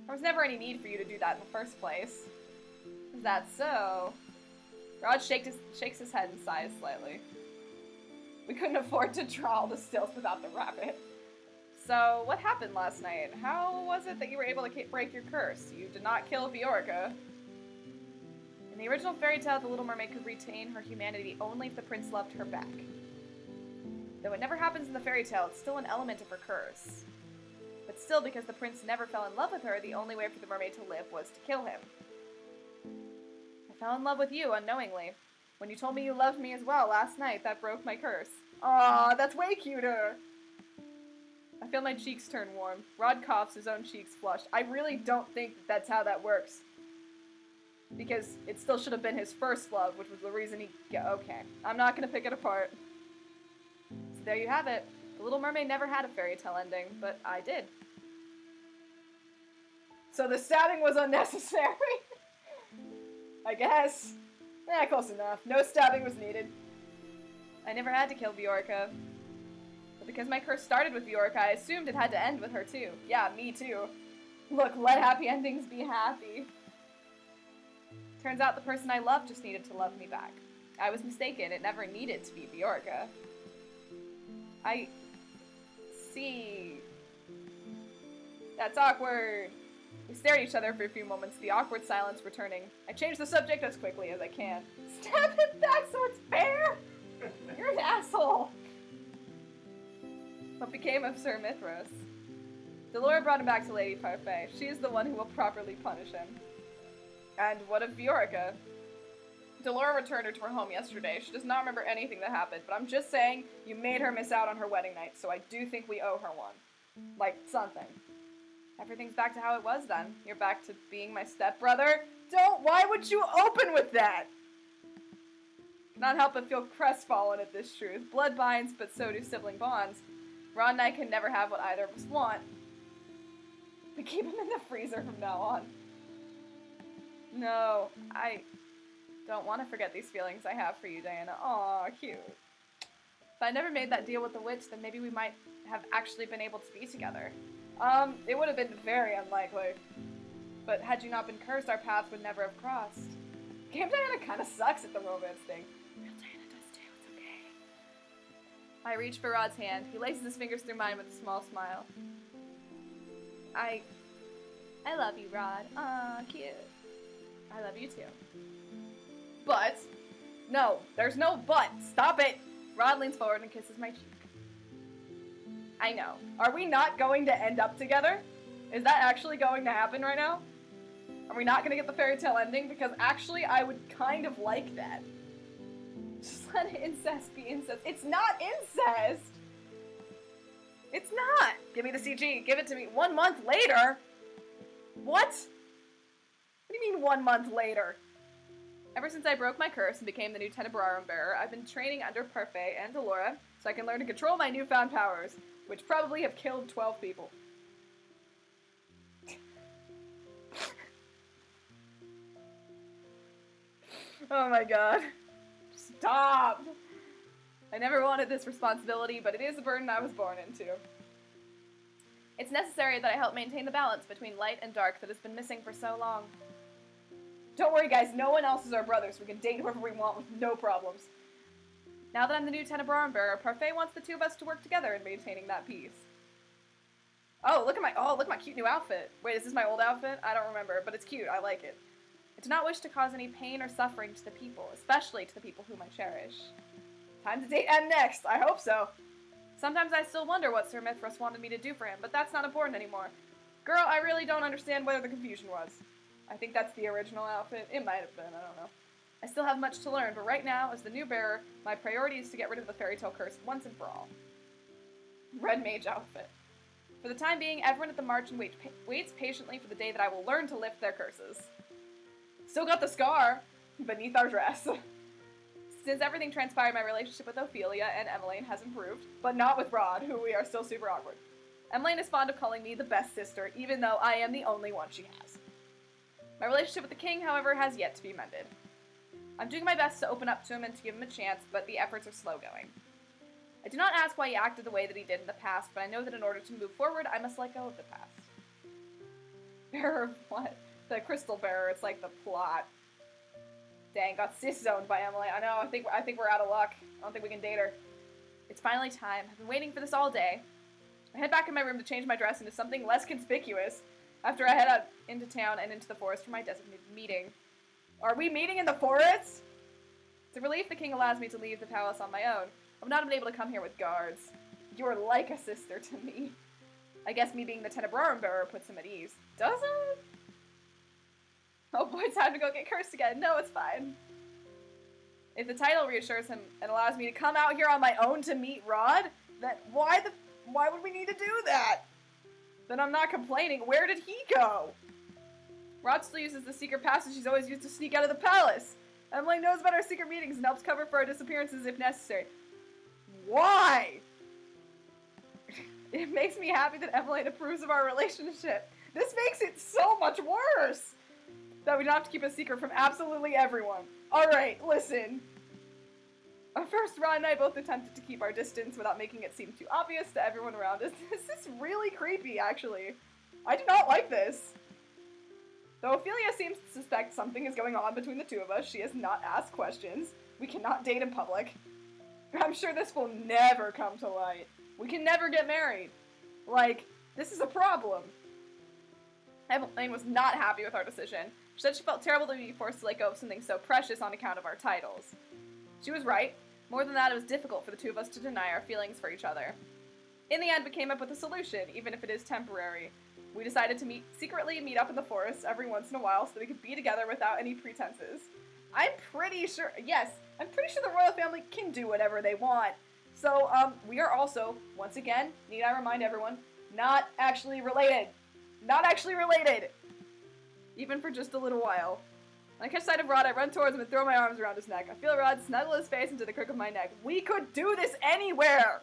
There was never any need for you to do that in the first place. Is that so? Rod shakes his head and sighs slightly. We couldn't afford to draw all the stills without the rabbit. So, what happened last night? How was it that you were able to break your curse? You did not kill Viorica. In the original fairy tale, the Little Mermaid could retain her humanity only if the prince loved her back. Though it never happens in the fairy tale, it's still an element of her curse. But still, because the prince never fell in love with her, the only way for the mermaid to live was to kill him. I fell in love with you unknowingly. When you told me you loved me as well last night, that broke my curse. Aw, that's way cuter! I feel my cheeks turn warm. Rod coughs, his own cheeks flush. I really don't think that's how that works. Because it still should have been his first love, which was the reason he... Okay, I'm not gonna pick it apart. So there you have it. The Little Mermaid never had a fairy tale ending, but I did. So the stabbing was unnecessary? I guess. Eh, close enough. No stabbing was needed. I never had to kill Viorica. But because my curse started with Viorica, I assumed it had to end with her too. Yeah, me too. Look, let happy endings be happy. Turns out the person I loved just needed to love me back. I was mistaken. It never needed to be Viorica. I... see. That's awkward. We stare at each other for a few moments, the awkward silence returning. I change the subject as quickly as I can. Stab it back so it's fair! You're an asshole! What became of Sir Mithras? Delora brought him back to Lady Parfait. She is the one who will properly punish him. And what of Viorica? Delora returned her to her home yesterday. She does not remember anything that happened, but I'm just saying you made her miss out on her wedding night, so I do think we owe her one. Like, something. Everything's back to how it was then. You're back to being my stepbrother. Why would you open with that? Cannot help but feel crestfallen at this truth. Blood binds, but so do sibling bonds. Ron and I can never have what either of us want. We keep him in the freezer from now on. No, I don't want to forget these feelings I have for you, Diana. Aw, cute. If I never made that deal with the witch, then maybe we might have actually been able to be together. It would have been very unlikely. But had you not been cursed, our paths would never have crossed. Game Diana kind of sucks at the romance thing. Real Diana does too, it's okay. I reach for Rod's hand. He laces his fingers through mine with a small smile. I love you, Rod. Aw, cute. I love you too. But, no, there's no but. Stop it. Rod leans forward and kisses my cheek. I know. Are we not going to end up together? Is that actually going to happen right now? Are we not going to get the fairy tale ending? Because actually, I would kind of like that. Just let incest be incest. It's not incest! It's not! Give me the CG. Give it to me. 1 month later? What? What do you mean 1 month later? Ever since I broke my curse and became the new Tenebrarum bearer, I've been training under Parfait and Delora so I can learn to control my newfound powers, which probably have killed 12 people. Oh my god. Stop! I never wanted this responsibility, but it is a burden I was born into. It's necessary that I help maintain the balance between light and dark that has been missing for so long. Don't worry guys, no one else is our brother, so we can date whoever we want with no problems. Now that I'm the new Tenebrarum bearer, Parfait wants the two of us to work together in maintaining that peace. Oh, look at my cute new outfit. Wait, is this my old outfit? I don't remember, but it's cute. I like it. I do not wish to cause any pain or suffering to the people, especially to the people whom I cherish. Time to date M next. I hope so. Sometimes I still wonder what Sir Mithras wanted me to do for him, but that's not important anymore. Girl, I really don't understand where the confusion was. I think that's the original outfit. It might have been, I don't know. I still have much to learn, but right now, as the new bearer, my priority is to get rid of the fairy tale curse once and for all. Red mage outfit. For the time being, everyone at the march waits patiently for the day that I will learn to lift their curses. Still got the scar beneath our dress. Since everything transpired, my relationship with Ophelia and Emmeline has improved, but not with Rod, who we are still super awkward. Emmeline is fond of calling me the best sister, even though I am the only one she has. My relationship with the king, however, has yet to be mended. I'm doing my best to open up to him and to give him a chance, but the efforts are slow going. I do not ask why he acted the way that he did in the past, but I know that in order to move forward, I must let go of the past. Bearer of what? The crystal bearer, it's like the plot. Dang, got cis-zoned by Emily. I know, I think we're out of luck. I don't think we can date her. It's finally time. I've been waiting for this all day. I head back in my room to change my dress into something less conspicuous after I head out into town and into the forest for my designated meeting. Are we meeting in the forest? It's a relief the king allows me to leave the palace on my own. I've not been able to come here with guards. You're like a sister to me. I guess me being the Tenebrarum bearer puts him at ease. Does it? Oh boy, it's time to go get cursed again. No, it's fine. If the title reassures him and allows me to come out here on my own to meet Rod, then why would we need to do that? Then I'm not complaining. Where did he go? Rod still uses the secret passage he's always used to sneak out of the palace. Emily knows about our secret meetings and helps cover for our disappearances if necessary. Why? It makes me happy that Emily approves of our relationship. This makes it so much worse that we don't have to keep a secret from absolutely everyone. Alright, listen. At first, Rod and I both attempted to keep our distance without making it seem too obvious to everyone around us. This is really creepy, actually. I do not like this. Though Ophelia seems to suspect something is going on between the two of us, she has not asked questions. We cannot date in public. I'm sure this will never come to light. We can never get married. Like, this is a problem. Emmeline was not happy with our decision. She said she felt terrible to be forced to let go of something so precious on account of our titles. She was right. More than that, it was difficult for the two of us to deny our feelings for each other. In the end, we came up with a solution, even if it is temporary. We decided to secretly meet up in the forest every once in a while so that we could be together without any pretenses. I'm pretty sure the royal family can do whatever they want. So, we are also, once again, need I remind everyone, not actually related. Not actually related! Even for just a little while. When I catch sight of Rod, I run towards him and throw my arms around his neck. I feel Rod snuggle his face into the crook of my neck. We could do this anywhere!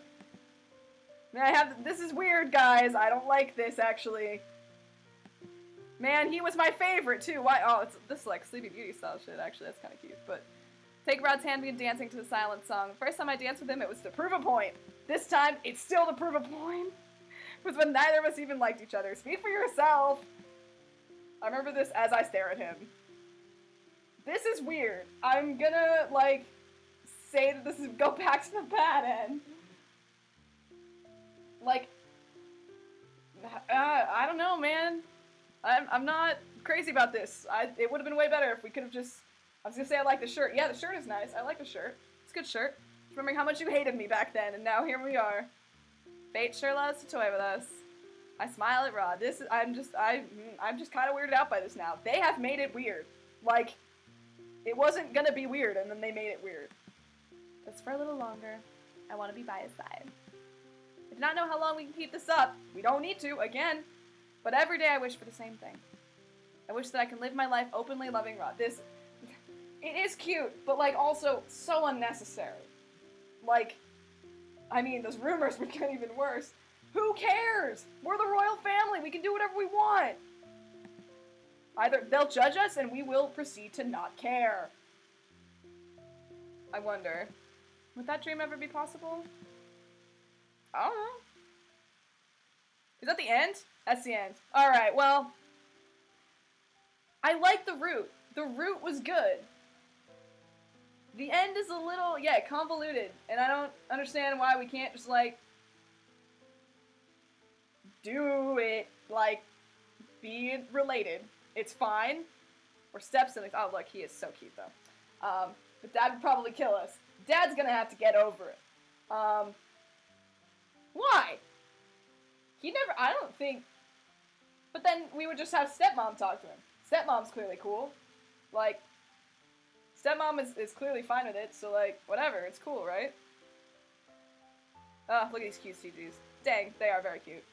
This is weird, guys. I don't like this, actually. Man, he was my favorite, too. Why? Oh, this is like Sleeping Beauty style shit, actually. That's kind of cute, but... Take Rod's hand and begin dancing to the silent song. The first time I danced with him, it was to prove a point. This time, it's still to prove a point. It was when neither of us even liked each other. Speak for yourself! I remember this as I stare at him. This is weird. I'm gonna, like, say that this is go back to the bad end. Like, I don't know, man. I'm not crazy about this. It would have been way better if we could have just... I was gonna say I like the shirt. Yeah, the shirt is nice. I like the shirt. It's a good shirt. Remembering how much you hated me back then, and now here we are. Fate sure loves to toy with us. I smile at Rod. I'm just kind of weirded out by this now. They have made it weird. Like, it wasn't gonna be weird, and then they made it weird. Just for a little longer. I want to be by his side. I do not know how long we can keep this up. We don't need to, again. But every day I wish for the same thing. I wish that I can live my life openly loving Rod. It is cute, but, like, also so unnecessary. Like, I mean, those rumors would get even worse. Who cares? We're the royal family. We can do whatever we want. Either they'll judge us and we will proceed to not care. I wonder, would that dream ever be possible? I don't know. Is that the end? That's the end. Alright, well, I like the route. The route was good. The end is a little, convoluted, and I don't understand why we can't just, like, do it. Like, be related. It's fine. Or stepsiblings. Oh, look, he is so cute, though. But Dad would probably kill us. Dad's gonna have to get over it. Why? He never, I don't think, but then we would just have stepmom talk to him. Stepmom's clearly cool. Like, stepmom is clearly fine with it, so like, whatever, it's cool, right? Look at these cute CGs. Dang, they are very cute.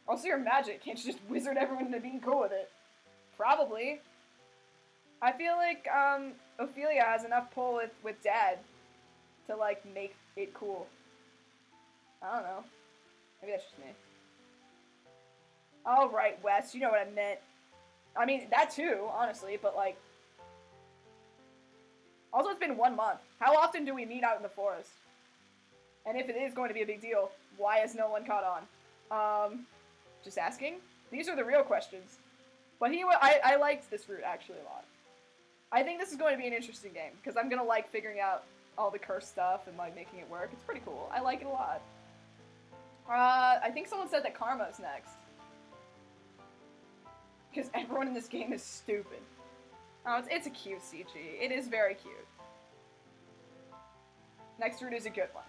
Also, your magic, can't you just wizard everyone into being cool with it? Probably. I feel like, Ophelia has enough pull with Dad to, like, make it cool. I don't know. Maybe that's just me. Oh, right, Wes, you know what I meant. I mean, that too, honestly, but, like... Also, it's been 1 month. How often do we meet out in the forest? And if it is going to be a big deal, why has no one caught on? Just asking? These are the real questions. But I liked this route, actually, a lot. I think this is going to be an interesting game, because I'm going to like figuring out all the curse stuff and, like, making it work. It's pretty cool. I like it a lot. I think someone said that Karma's next. Because everyone in this game is stupid. Oh, it's a cute CG. It is very cute. Next route is a good one.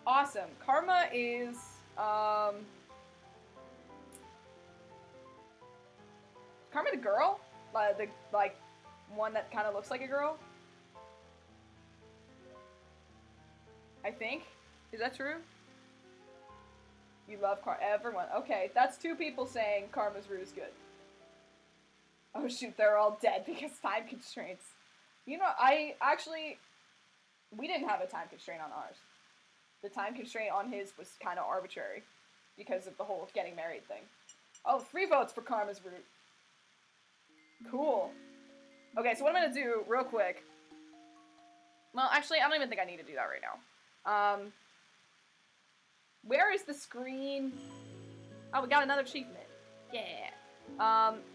Awesome. Karma is, Karma the girl? The, like, one that kind of looks like a girl? I think. Is that true? You love everyone. Okay, that's 2 people saying Karma's route is good. Oh shoot, they're all dead because time constraints. You know, we didn't have a time constraint on ours. The time constraint on his was kind of arbitrary because of the whole getting married thing. Oh, 3 votes for Karma's route. Cool. Okay, so what I'm gonna do, real quick... Well, actually, I don't even think I need to do that right now. Where is the screen? Oh, we got another achievement. Yeah.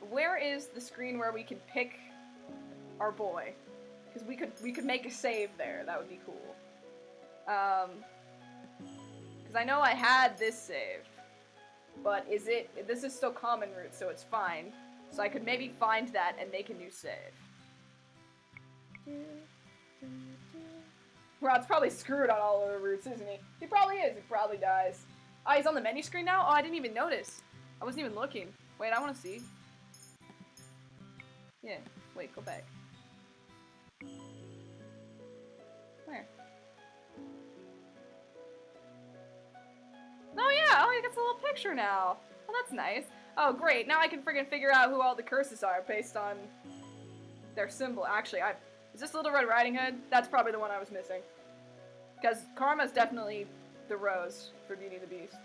Where is the screen where we can pick our boy? Because we could make a save there. That would be cool. Because I know I had this saved. But this is still common route, so it's fine. So I could maybe find that and make a new save. Rod's probably screwed on all of the routes, isn't he? He probably is. He probably dies. Ah, he's on the menu screen now? Oh, I didn't even notice. I wasn't even looking. Wait, I want to see. Yeah. Wait, go back. Where? Oh, yeah. Oh, he gets a little picture now. Oh, that's nice. Oh, great. Now I can friggin' figure out who all the curses are based on their symbol. Actually, is this Little Red Riding Hood? That's probably the one I was missing. Because Karma's definitely the rose for Beauty and the Beast.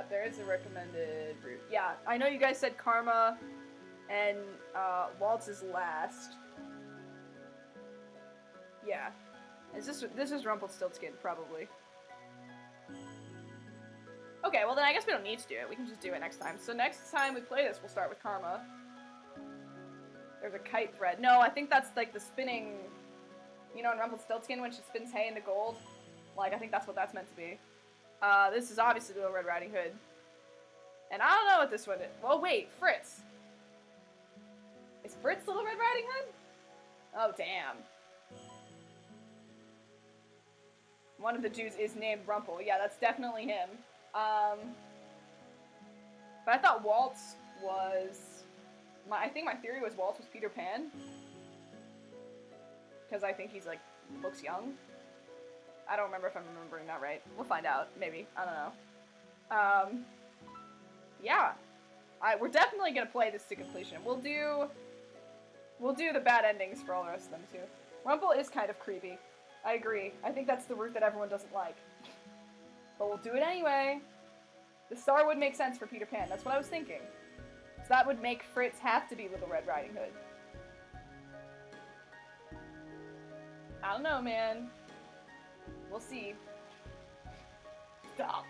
There is a recommended route. Yeah, I know you guys said Karma and Waltz is last. Yeah. This is Rumpelstiltskin, probably. Okay, well then I guess we don't need to do it. We can just do it next time. So next time we play this, we'll start with Karma. There's a kite thread. No, I think that's like the spinning... You know in Rumpelstiltskin when she spins hay into gold? Like, I think that's what that's meant to be. This is obviously Little Red Riding Hood. And I don't know what this one is. Well, wait, Fritz. Is Fritz Little Red Riding Hood? Oh, damn. One of the Jews is named Rumpel. Yeah, that's definitely him. But I thought Waltz was... I think my theory was Waltz was Peter Pan. Because I think he's, like, looks young. I don't remember if I'm remembering that right. We'll find out, maybe. I don't know. Yeah. We're definitely gonna play this to completion. We'll do the bad endings for all the rest of them, too. Rumpel is kind of creepy. I agree. I think that's the route that everyone doesn't like. But we'll do it anyway. The star would make sense for Peter Pan. That's what I was thinking. So that would make Fritz have to be Little Red Riding Hood. I don't know, man. We'll see. Stop.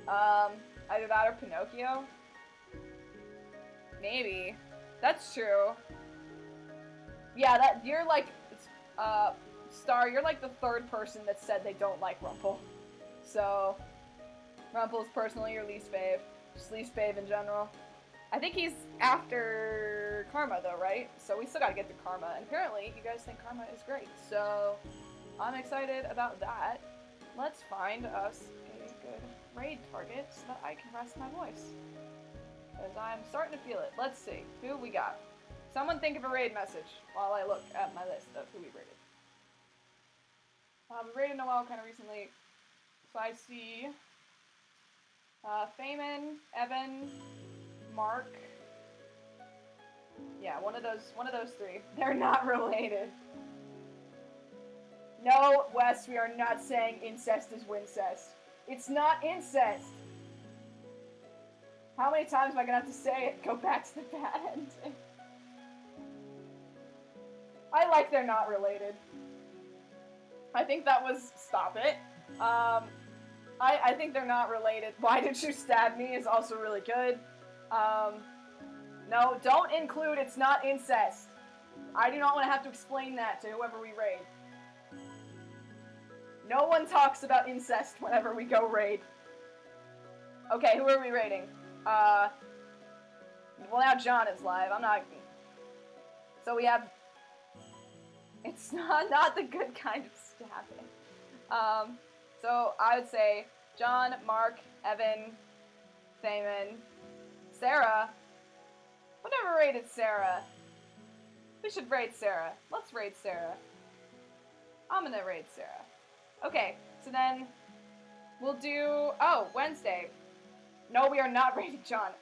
Either that or Pinocchio? Maybe. That's true. Yeah, you're like, Star, you're like the 3rd person that said they don't like Rumpel. So, Rumple's personally your least fave. Just least fave in general. I think he's after Karma though, right? So we still gotta get to Karma. And apparently, you guys think Karma is great. So, I'm excited about that. Let's find us a good raid target so that I can rest my voice. Because I'm starting to feel it. Let's see. Who we got? Someone think of a raid message while I look at my list of who we raided. We raided Noelle kind of recently. So I see Feynman, Evan, Mark. Yeah, one of those three. They're not related. No, Wes, we are not saying incest is wincest. It's not incest. How many times am I gonna have to say it? Go back to the bad ending. I like they're not related. I think that was stop it. I think they're not related. Why did you stab me is also really good. No, don't include it's not incest. I do not want to have to explain that to whoever we raid. No one talks about incest whenever we go raid. Okay, who are we raiding? Well now John is live. I'm not... So we have... It's not the good kind of stabbing. So I would say John, Mark, Evan, Feynman, Sarah. We never raided Sarah. We should raid Sarah. Let's raid Sarah. I'm gonna raid Sarah. Okay, so then we'll do... Oh, Wednesday. No, we are not raiding John.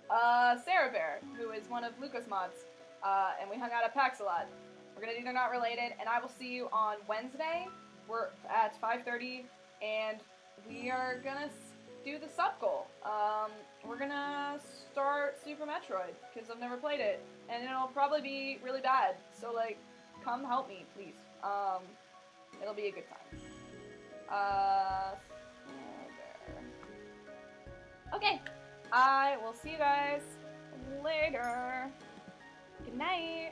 Sarah Bear, who is one of Luca's mods. And we hung out at PAX a lot. We're gonna do They're Not Related, and I will see you on Wednesday. We're at 5:30, and we are gonna do the sub goal. We're gonna start Super Metroid, because I've never played it, and it'll probably be really bad, so, like, come help me, please. It'll be a good time. Okay, I will see you guys later. Good night.